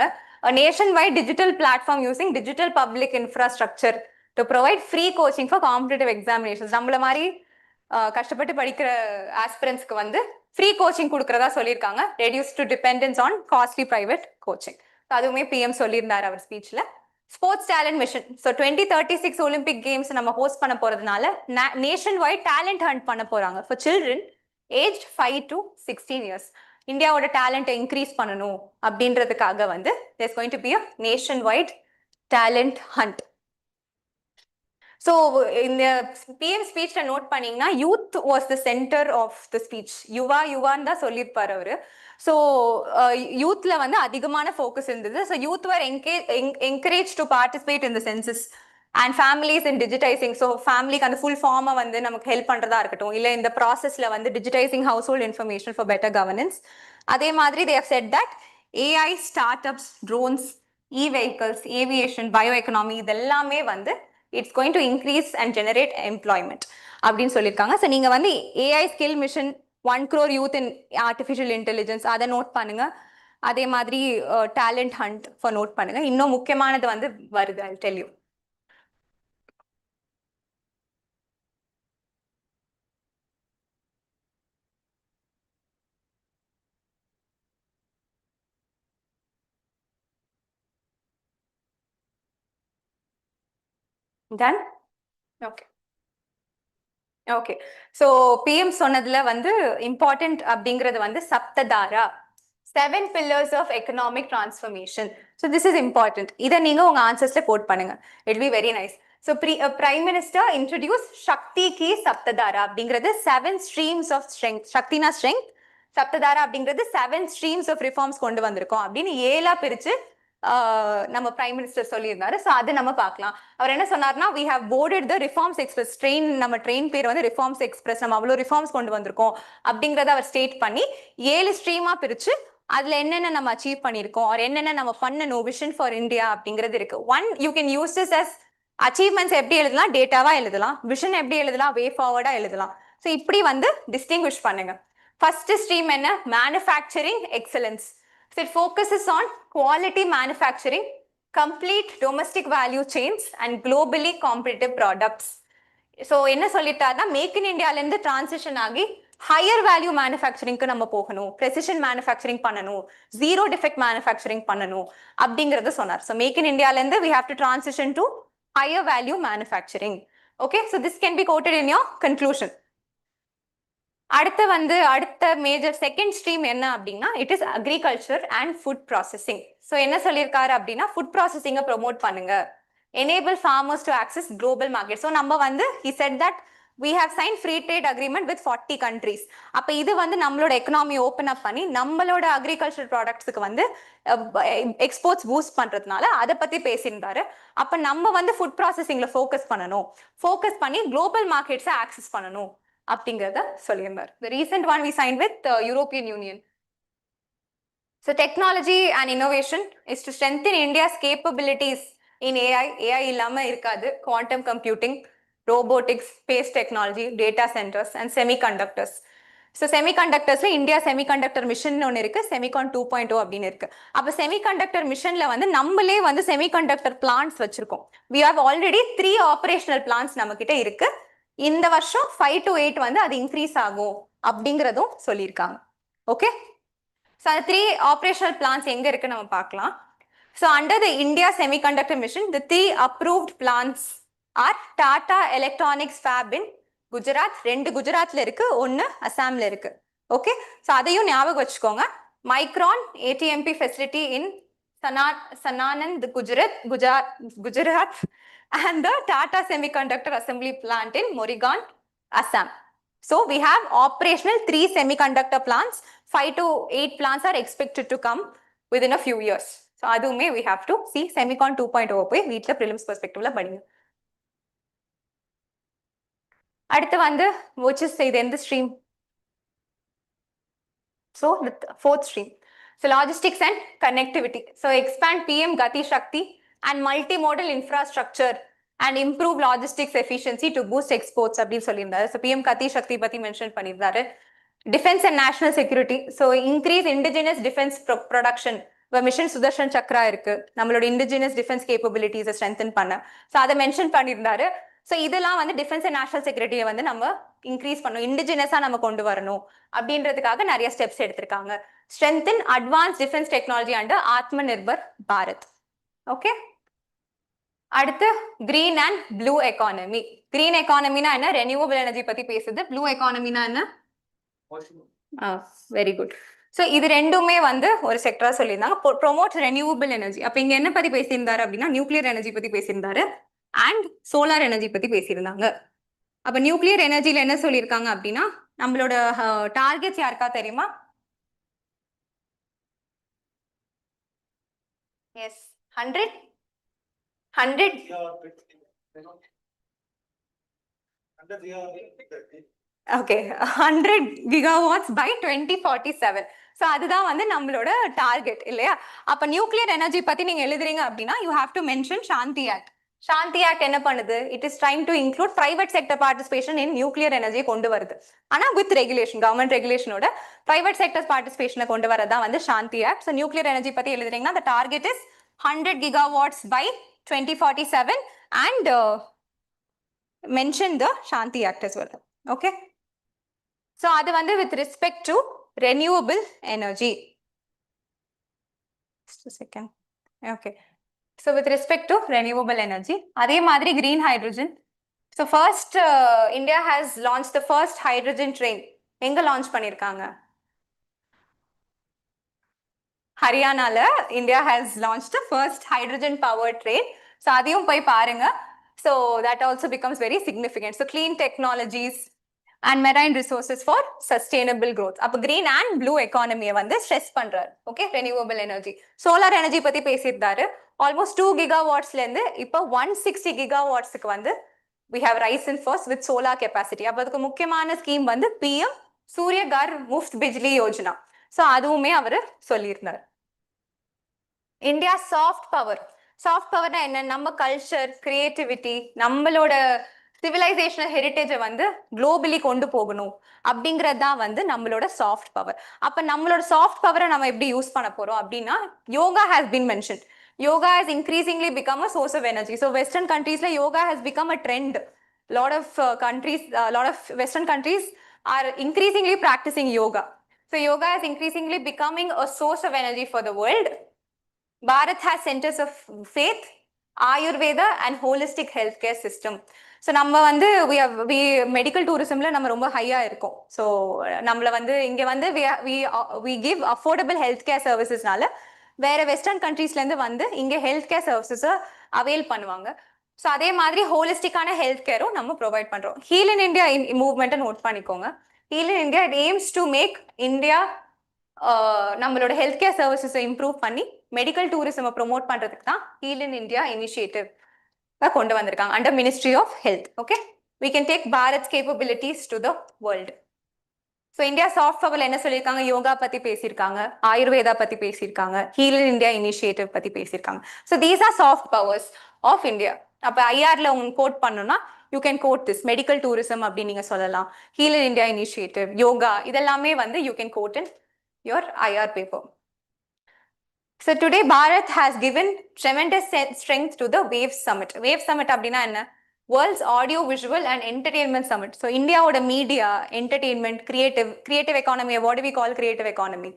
A nationwide digital platform using digital public infrastructure to provide free coaching for competitive examinations. நம்மள மாதிரி கஷ்டப்பட்டு படிக்கிற ஆஸ்பிரன்ஸ்க்கு வந்து ஃப்ரீ கோச்சிங் கொடுக்கறதா சொல்லியிருக்காங்க. Reduce to dependence on costly private coaching. அதுவுமே பிஎம் சொல்லியிருந்தார் அவர் ஸ்பீச்ல. Sports talent mission. So 2036 Olympic games நம்ம ஹோஸ்ட் பண்ண போறதுனால நேஷன் வைட் டேலண்ட் ஹண்ட் பண்ண போறாங்க for children age 5 to 16 years. இந்தியாவோட டேலண்ட்டை இன்க்ரீஸ் பண்ணணும் அப்படின்றதுக்காக வந்து there's going to be a nationwide talent hunt. So in the PM speech note பண்ணீங்கன்னா youth was the center of the speech. யுவான்னு தான் சொல்லியிருப்பார் அவரு. ஸோ யூத்ல வந்து அதிகமான ஃபோக்கஸ் இருந்தது. So youth were encouraged to participate in the census and families in digitizing. So ஃபேமிலிக்கு அந்த full ஃபார்மை வந்து நமக்கு ஹெல்ப் பண்றதா இருக்கட்டும், இல்லை இந்த ப்ராசஸ்ல வந்து digitizing household information for better governance. அதே மாதிரி they have said that AI, startups, drones, e-vehicles, aviation, bioeconomy இதெல்லாமே வந்து it's going to increase and generate employment அப்படின்னு சொல்லியிருக்காங்க. ஸோ நீங்க வந்து AI skill mission 1 crore youth in artificial intelligence அதை note பண்ணுங்க. அதே மாதிரி talent hunt for நோட் பண்ணுங்க. இன்னும் முக்கியமானது வந்து வருது, I'll tell you. Done? Okay. Okay. So PM சொன்னதுல வந்து important அப்படிங்கிறது வந்து சப்ததாரா, 7 pillars of economic transformation. So this is important. இதை நீங்க உங்க ஆன்சர்ஸ்ல கோட் பண்ணுங்க. It will be very nice. So Prime Minister introduced Shakti ki Saptadara அப்படிங்கிறது 7 streams of strength. Shaktina strength, Saptadara அப்படிங்கிறது 7 streams of reforms கொண்டு வந்திருக்கோம் அப்படின்னு 7ஆ பிரிச்சு நம்ம பிரைம் மினிஸ்டர் சொல்லியிருந்தாரு. ஸோ அதை நம்ம பார்க்கலாம். அவர் என்ன சொன்னார்னா, we have boarded the reforms express train. நம்ம ட்ரெயின் பேர் வந்து ரிஃபார்ம்ஸ் எக்ஸ்பிரஸ். நம்ம அவ்வளோ ரிஃபார்ம்ஸ் கொண்டு வந்திருக்கோம் அப்படிங்கிறத அவர் ஸ்டேட் பண்ணி 7 ஸ்ட்ரீமா பிரிச்சு அதுல என்னென்ன நம்ம அச்சீவ் பண்ணியிருக்கோம், ஒரு என்னென்ன நம்ம பண்ணணும், விஷன் ஃபார் இந்தியா அப்படிங்கிறது இருக்கு. One, you can use this as achievements எப்படி எழுதலாம், டேட்டாவா எழுதலாம், விஷன் எப்படி எழுதலாம், வே ஃபார்வர்டா எழுதலாம். ஸோ இப்படி வந்து டிஸ்டிங்விஷ் பண்ணுங்க. ஃபர்ஸ்ட் ஸ்ட்ரீம் என்ன, manufacturing excellence. So it focuses on quality manufacturing, complete domestic value chains and globally competitive products. So என்ன சொல்லிட்டாருன்னா, மேக் இன் இந்தியால இருந்து டிரான்சிஷன் ஆகி ஹையர் வேல்யூ மேனுஃபேக்சரிங்க்கு நம்ம போகணும், precision manufacturing பண்ணணும், ஜீரோ டிஃபெக்ட் மேனுஃபேக்சரிங் பண்ணணும் அப்படிங்கறத சொன்னார். So மேக் இன் இந்தியால இருந்து we have to transition to higher value manufacturing. Okay, so this can be quoted in your conclusion. அடுத்த மேஜர் செகண்ட் ஸ்ட்ரீம் என்ன அப்படின்னா, it is agriculture and food processing. So என்ன சொல்லியிருக்காரு அப்படின்னா, ஃபுட் ப்ராசஸிங்கை ப்ரொமோட் பண்ணுங்க, enable farmers to access global market. So நம்ம வந்து he said that we have signed free trade agreement with 40 countries. அப்போ இது வந்து நம்மளோட எக்கனாமி ஓப்பன் அப் பண்ணி நம்மளோட அக்ரிகல்ச்சர் ப்ராடக்ட்ஸுக்கு வந்து எக்ஸ்போர்ட்ஸ் பூஸ்ட் பண்றதுனால அதை பத்தி பேசியிருந்தாரு. அப்போ நம்ம வந்து ஃபுட் ப்ராசஸிங்ல ஃபோக்கஸ் பண்ணணும், ஃபோக்கஸ் பண்ணி குளோபல் மார்க்கெட்ஸை ஆக்சஸ் பண்ணணும் அப்படிங்கறத சொல்லியிருந்தார். The recent one we signed with the European Union. So technology and innovation is to strengthen India's capabilities in AI. AI இல்லாம இருக்காது. Quantum computing, robotics, space technology, data centers and semiconductors. So semiconductorsல India semiconductor mission ஒன்று இருக்கு, Semicon 2.0 அப்படின்னு இருக்கு. அப்ப semiconductor மிஷன்ல வந்து நம்மளே வந்து செமிகண்டக்டர் பிளான்ட்ஸ் வச்சிருக்கோம். We have already 3 operational plants நம்ம கிட்ட இருக்கு. இந்த வருஷம் 5 to 8 வந்து அது இன்க்ரீஸ் ஆகும் அப்படிங்கிறதும் சொல்லியிருக்காங்க. ஓகே, ஸோ அந்த 3 ஆப்ரேஷனல் பிளான்ஸ் எங்க இருக்கு நம்ம பார்க்கலாம். So under the India semiconductor mission, the 3 approved plans are Tata electronics fab in Gujarat, 2 குஜராத்ல இருக்கு, 1 அசாம்ல இருக்கு. ஓகே, ஸோ அதையும் ஞாபகம் வச்சுக்கோங்க. Micron ATMP facility in Sanand Gujarat and the Tata Semiconductor Assembly Plant in Morrigan, Assam. So we have operational 3 semiconductor plants. 5 to 8 plants are expected to come within a few years. So adume we have to see Semicon 2.0 போய் வீட்ல prelims perspectiveல படிங்க. அடுத்து வந்து which is இது எந்த stream? So the fourth stream. So logistics and connectivity. So expand PM Gati Shakti and multimodal infrastructure and improve logistics efficiency to boost exports அப்படின்னு சொல்லியிருந்தாரு. So PM Gati Shakti பத்தி mention பண்ணியிருந்தாரு. Defense and national security. So increase indigenous defense production. இப்போ mission Sudarshan Chakra இருக்கு, நம்மளோட indigenous defence கேப்பபிலிட்டிஸை strengthen பண்ண. So அதை mention பண்ணியிருந்தாரு. ஸோ இதெல்லாம் வந்து டிஃபென்ஸ் அண்ட் நேஷனல் செக்யூரிட்டியை வந்து நம்ம இன்க்ரீஸ் பண்ணணும், இண்டிஜினஸா நம்ம கொண்டு வரணும் அப்படின்றதுக்காக நிறைய ஸ்டெப்ஸ் எடுத்திருக்காங்க. Strengthen advance defence technology and Aatmanirbhar Bharat. Okay, அடுத்து green and blue economy. Green எக்கானமினா என்ன, ரெனியூவபிள் எனர்ஜி பத்தி பேசுது. ப்ளூ எக்கானமினா என்ன, வெரி குட். ஸோ இது ரெண்டுமே வந்து ஒரு செக்டரா சொல்லியிருந்தாங்க. Promote renewable energy. அப்ப இங்க என்ன பத்தி பேசியிருந்தாரு அப்படின்னா, நியூக்ளியர் எனர்ஜி பத்தி பேசியிருந்தாரு அண்ட் சோலார் எனர்ஜி பத்தி பேசியிருந்தாங்க. அப்ப நியூக்ளியர் எனர்ஜில என்ன சொல்லியிருக்காங்க அப்படின்னா, நம்மளோட டார்கெட்ஸ் யாருக்கா தெரியுமா? Yes, 100 okay, 100 gigawatts by 2047. So அதுதான் வந்து நம்மளோட டார்கெட் இல்லையா? அப்ப நியூக்ளியர் எனர்ஜி பத்தி நீங்க எழுதுறீங்க அப்படின்னா you have to mention SHANTI act. SHANTI act என்ன பண்ணுது, it is trying to include private sector participation in nuclear எனர்ஜியை கொண்டு வருது. ஆனா வித் ரெகுலேஷன், கவர்மெண்ட் ரெகுலேஷனோட பிரைவேட் செக்டர் பார்ட்டிசிபேஷனை கொண்டு வரதான் வந்து SHANTI act. So nuclear energy பத்தி எழுதுறீங்கன்னா the target is 100 gigawatts by 2047 and mention the Shanti Act as well. Okay, so அது வந்து with respect to renewable energy. Just a second. Okay, So with respect to renewable energy, அதே மாதிரி green hydrogen. So first, India has launched the first hydrogen train. எங்க launch பண்ணிருக்காங்க? ஹரியானால India has launched the first hydrogen powered train. So அதையும் போய் பாருங்க. So that also becomes very significant. So clean technologies and marine resources for sustainable growth. அப்ப green and blue economy வந்து stress பண்றாரு. Okay, renewable energy. Solar energy பத்தி பேசியிருந்தாரு. Almost 2 gigawattsல இருந்து இப்போ 160 gigawattsக்கு வந்து we have risen first with solar capacity. அப்ப அதுக்கு முக்கியமான ஸ்கீம் வந்து PM சூரிய கர் முஃப்த் பிஜ்லி யோஜனா. So அதுவுமே அவரு சொல்லியிருந்தார். India soft power. சாஃப்ட் பவர்னா என்ன? நம்ம கல்ச்சர், கிரியேட்டிவிட்டி, நம்மளோட சிவிலைசேஷனல் ஹெரிட்டேஜை வந்து குளோபலி கொண்டு போகணும் அப்படிங்கிறது தான் வந்து நம்மளோட சாஃப்ட் பவர். அப்ப நம்மளோட சாஃப்ட் பவரை நம்ம எப்படி யூஸ் பண்ண போறோம் அப்படின்னா, yoga has been mention. Yoga has increasingly become a source of energy. So Western countries like yoga has become a trend. Lot of Western countries are increasingly practicing yoga. So yoga is increasingly becoming a source of energy for the world. Bharat has centers of faith, Ayurveda and holistic healthcare system. So நம்ம வந்து we medical tourismல நம்ம ரொம்ப ஹையா இருக்கோம். So நம்மள வந்து இங்க வந்து we give affordable healthcare servicesனால வேற வெஸ்டர்ன் கண்ட்ரீஸ்ல இருந்து வந்து இங்க ஹெல்த் கேர் சர்வீசஸ் அவைல் பண்ணுவாங்க. ஸோ அதே மாதிரி ஹோலிஸ்டிக்கான ஹெல்த் கேரும் நம்ம ப்ரொவைட் பண்றோம். ஹீல் இன் இந்தியா மூவ்மெண்ட்டை நோட் பண்ணிக்கோங்க. Heal in India it aims to make India நம்மளோட ஹெல்த் கேர் சர்வீசஸை இம்ப்ரூவ் பண்ணி மெடிக்கல் டூரிசம் ப்ரொமோட் பண்றதுக்கு தான் ஹீல் இன் இந்தியா இனிஷியேட்டிவ் கொண்டு வந்திருக்காங்க under ministry of health. Okay, we can take Bharat's capabilities to the world. So India soft பவர்ல என்ன சொல்லியிருக்காங்க? யோகா பத்தி பேசியிருக்காங்க, ஆயுர்வேதா பத்தி பேசியிருக்காங்க, ஹீல் இன் இந்தியா இனிஷியேட்டிவ் பத்தி பேசியிருக்காங்க. So these are soft powers of India. அப்ப ஐஆர்ல உங்களுக்கு கோட் பண்ணணும்னா you can quote this medical tourism அப்படின்னு நீங்க சொல்லலாம். Heal in India initiative, yoga, இதெல்லாமே வந்து you can quote in your IR paper. So today Bharat has given tremendous strength to the WAVE Summit. WAVE Summit அப்படின்னா என்ன? World's Audio Visual and Entertainment Summit. So இந்தியாவோட media, entertainment, creative economy. What do we call creative economy?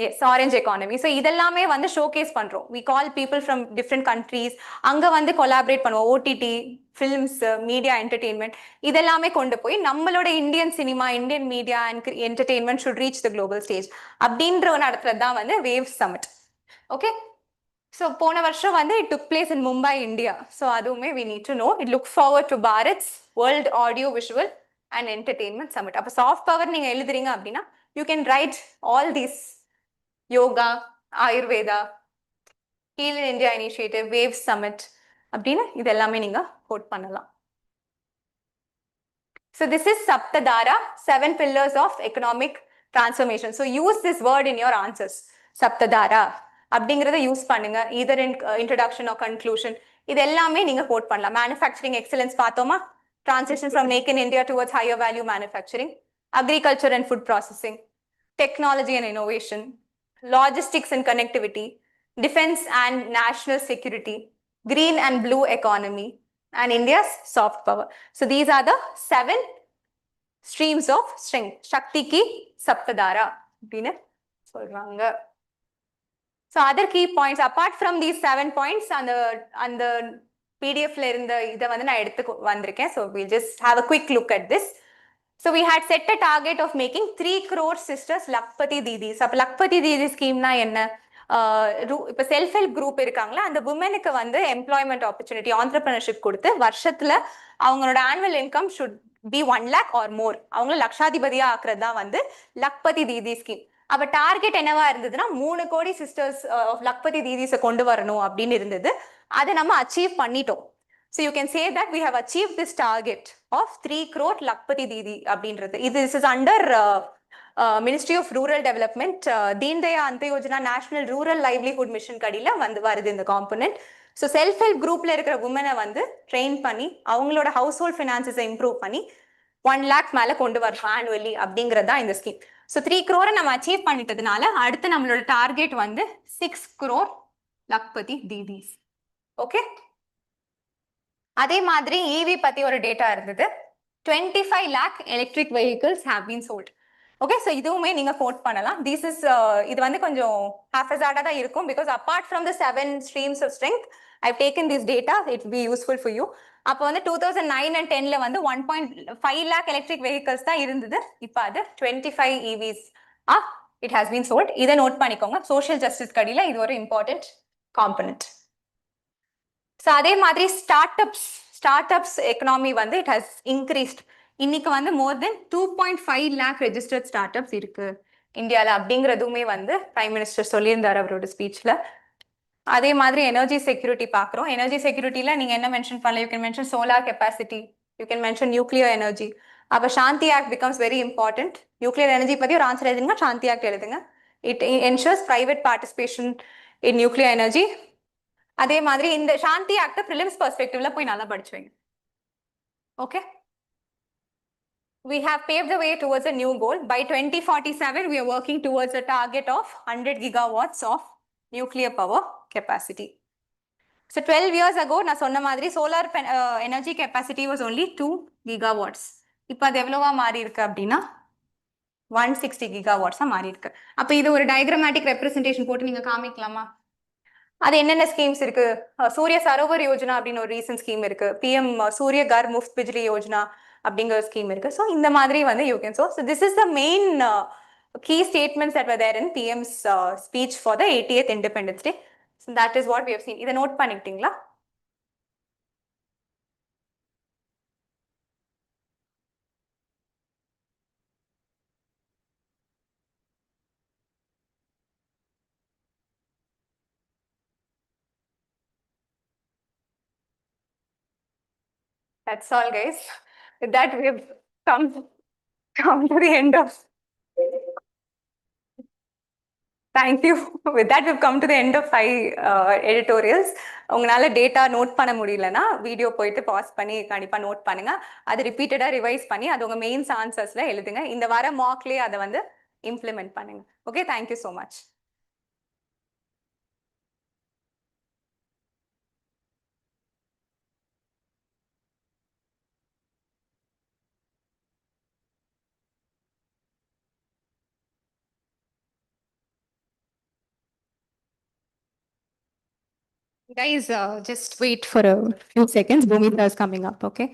Yes, orange economy. So இதெல்லாமே வந்து showcase பண்றோம். We call people from different countries. அங்க வந்து collaborate பண்ணுவோம். OTT, films, media, entertainment இதெல்லாமே கொண்டு போய் நம்மளோட Indian cinema, Indian media and entertainment should reach the global stage அப்படின்ற நடத்துறது தான் வந்து வேவ் சமிட். ஓகே, ஸோ போன வருஷம் வந்து it took place in Mumbai, India. So அதுவுமே we need to know. It look forward to Bharat's world audio visual and entertainment summit. அப்போ soft power நீங்க எழுதுறீங்க அப்படின்னா you can write all these yoga, Ayurveda, heal in India initiative, வேவ் summit அப்படின்னு இது எல்லாமே நீங்க கோட் பண்ணலாம். So this is Saptadhara, 7 pillars of economic transformation. So use this word in your answers. Saptadhara அப்படிங்கறத யூஸ் பண்ணுங்க, either in introduction or conclusion. இது எல்லாமே நீங்க கோட் பண்ணலாம். Manufacturing excellence பார்த்தோமா? Transition from make in India towards higher value manufacturing. Agriculture and food processing. Technology and innovation. Logistics and connectivity. Defense and national security. Green and blue economy. And India's soft power. So these are the 7 streams of strength. Shakti ki Saptadhara. So other key points apart from these 7 points and the PDF la irundha idha vandu na eduthu vandiruken. So we'll just have a quick look at this. So we had set a target of making 3 crore sisters Lakpati Didis. அப்ப Lakpati Didi ஸ்கீம்னா என்ன? இப்ப self help group இருக்காங்களா, அந்த உமனுக்கு வந்து employment opportunity, entrepreneurship கொடுத்து வருஷத்துல அவங்களோட annual income should be 1 lakh or more. அவங்கள லட்சாதிபதியா ஆக்குறது தான் வந்து லக்பதி தீதி ஸ்கீம். அப்ப டார்கெட் என்னவா இருந்ததுன்னா 3 கோடி சிஸ்டர்ஸ் லக்பதி தீதிஸை கொண்டு வரணும் அப்படின்னு இருந்தது. அதை நம்ம அச்சீவ் பண்ணிட்டோம். So you can say that we have achieved this target of 3 crore Lakpati Didi அப்படின்றது. This is under Ministry of Rural Development, Deen Dayal Antayojana National Rural Livelihood Mission கடியில வந்து வருது இந்த காம்பனன்ட். ஸோ செல்ஃப் ஹெல்ப் குரூப்ல இருக்கிற உமனை வந்து train பண்ணி அவங்களோட house hold ஃபினான்சஸை improve பண்ணி 1 lakh மேல கொண்டு வரணும் ஆனுவலி அப்படிங்கிறது தான் இந்த ஸ்கீம். ஸோ 3 crore நம்ம அச்சீவ் பண்ணிட்டதுனால அடுத்து நம்மளோட டார்கெட் வந்து 6 crore Lakpati Didis. ஓகே, அதே மாதிரி EV பத்தி ஒரு டேட்டா இருந்தது. 25 lakh electric vehicles have been sold. Okay, so இதுவுமே நீங்க கோட் பண்ணலாம். இது வந்து கொஞ்சம் ஹாஃபஸார்டா தான் இருக்கும், because apart from the 7 streams of strength I've taken this data, it will be useful for you. அப்போ வந்து 2009 and 10ல வந்து 1.5 lakh electric vehicles தான் இருந்தது. இப்போ அது 25 EVs it has been sold. இதை நோட் பண்ணிக்கோங்க. சோஷியல் ஜஸ்டிஸ் கடியில இது ஒரு இம்பார்ட்டன்ட் காம்பனன்ட். ஸோ அதே மாதிரி ஸ்டார்ட் அப்ஸ் எக்கனாமி வந்து இட் ஹஸ் இன்க்ரீஸ்ட். இன்னைக்கு வந்து மோர் தென் 2.5 lakh ரெஜிஸ்டர்ட் ஸ்டார்ட் அப்ஸ் இருக்கு இந்தியாவில் அப்படிங்கிறதுமே வந்து பிரைம் மினிஸ்டர் சொல்லியிருந்தார் அவரோட ஸ்பீச்ல. அதே மாதிரி எனர்ஜி செக்யூரிட்டி பார்க்குறோம். எனர்ஜி செக்யூரிட்டியில் நீங்கள் என்ன மென்ஷன் பண்ணல, you can mention solar capacity, you can mention nuclear energy. அப்போ SHANTI act becomes very important. Nuclear energy பற்றி ஒரு ஆன்சர் எழுதுங்க, சாந்தி ஆக்ட் எழுதுங்க. It ensures private participation in nuclear energy. அதே மாதிரி இந்த சாந்தி ஆக்ட் பிரிலிம்ஸ் பெர்ஸ்பெக்டிவ்ல போய் நல்லா படிச்சுவீங்க. Okay, we have paved the way towards a new goal. By 2047 we are working towards a target of 100 gigawatts of nuclear power capacity. So 12 years ago நான் சொன்ன மாதிரி solar energy capacity was only 2 gigawatts. இப்போ அது எவ்வளவா மாறி இருக்கு அப்படின்னா 160 gigawatts மாறி இருக்கு. அப்போ இது ஒரு டயக்ராமேட்டிக் ரெப்ரசன்டேஷன் போட்டு நீங்க காமிக்கலாமா? அது என்னென்ன ஸ்கீம்ஸ் இருக்கு? சூரிய சரோவர் யோஜனா அப்படின்னு ஒரு ரீசன்ட் ஸ்கீம் இருக்கு. பிஎம் சூரிய கர் முஃப்த் பிஜ்லி யோஜனா அப்படிங்கிற ஒரு ஸ்கீம் இருக்கு. ஸோ இந்த மாதிரி வந்து you can so this is the main key statements that were there in PM's speech for the 80th Independence Day. So that is what we have seen. இதை note பண்ணிக்கிட்டீங்களா? That's all, guys. With that, we have come to the end of. Thank you. With that, we've come to the end of 5 editorials. உங்களால data note பண்ண முடியலன்னா video போயிட்டு pass பண்ணி கண்டிப்பா note பண்ணுங்க. அது ரிப்பீட்டடா ரிவைஸ் பண்ணி அது உங்க மெயின்ஸ் ஆன்சர்ஸ்ல எழுதுங்க. இந்த வார மார்க்லயே அதை வந்து இம்ப்ளிமெண்ட் பண்ணுங்க. Okay, thank you so much. Guys, just wait for a few seconds. Bhumika is coming up, okay?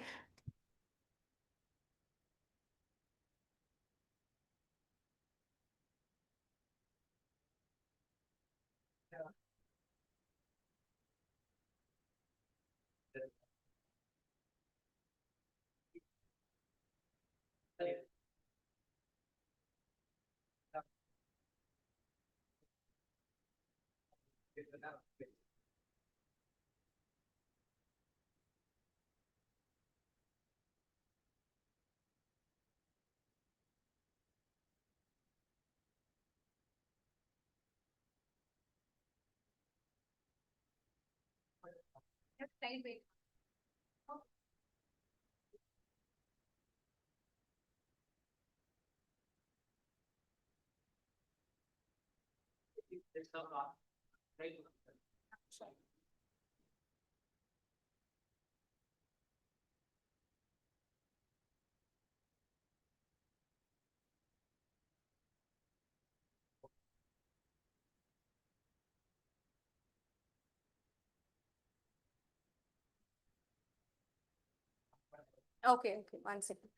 Okay, one second.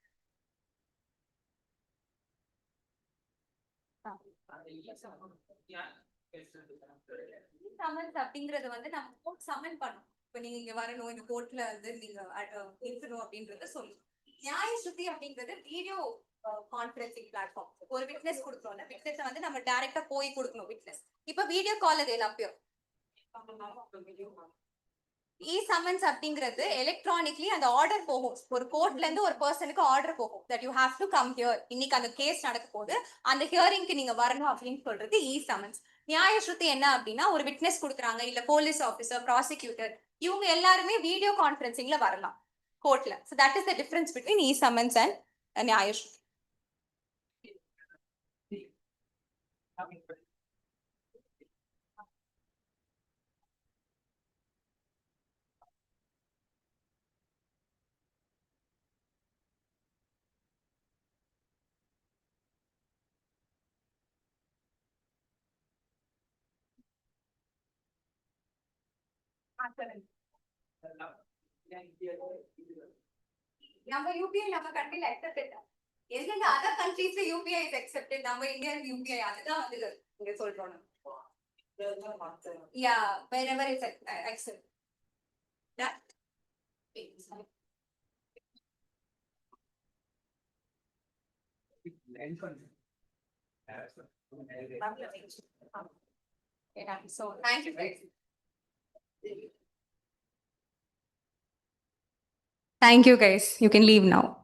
Summons அப்படிங்கறது வந்து நம்ம கோர்ட் சமன் பண்ணோம். இப்போ நீங்க இங்க வரணும், இந்த கோர்ட்ல வந்து நீங்க இருக்கணும் அப்படின்றத சொல்லணும். நியாய ஸ்ருதி அப்படிங்கிறது வீடியோ கான்ஃபரன்சிங் பிளாட்ஃபார்ம். ஒரு விட்னஸ் கொடுக்குறோம்ல, விட்னஸ் வந்து நம்ம டைரக்டா போய் கொடுக்கணும் விட்னஸ். இப்போ வீடியோ கால் அது எல்லாப்பையும் சமன்ஸ் அப்படிங்கிறது எலக்ட்ரானிக்லி அந்த ஆர்டர் போகும். ஒரு கோர்ட்ல இருந்து ஒரு பர்சனுக்கு ஆர்டர் போகும் that you have to come here, இன்னைக்கு அந்த கேஸ் நடக்க போகுது, அந்த ஹியரிங்க்கு நீங்க வரணும் அப்படின்னு சொல்றது சமன்ஸ். நியாய ஸ்ருதி என்ன அப்படின்னா ஒரு விட்னஸ் கொடுக்குறாங்க, இல்ல போலீஸ் ஆஃபீஸர், ப்ராசிக்யூட்டர், இவங்க எல்லாருமே வீடியோ கான்ஃபரன்சிங்ல வரலாம் கோர்ட்ல. So that is the difference between summons and நியாய ஸ்ருதி. நம்ம UPI நம்ம கண்ட்ரில accepted. எந்தெந்த other countries UPI is accepted, நம்ம Indian UPI அதுதான் வந்து இங்க சொல்றோம். Yeah, wherever it's accepted. That. Yeah, so thank you guys. Thank you guys. You can leave now.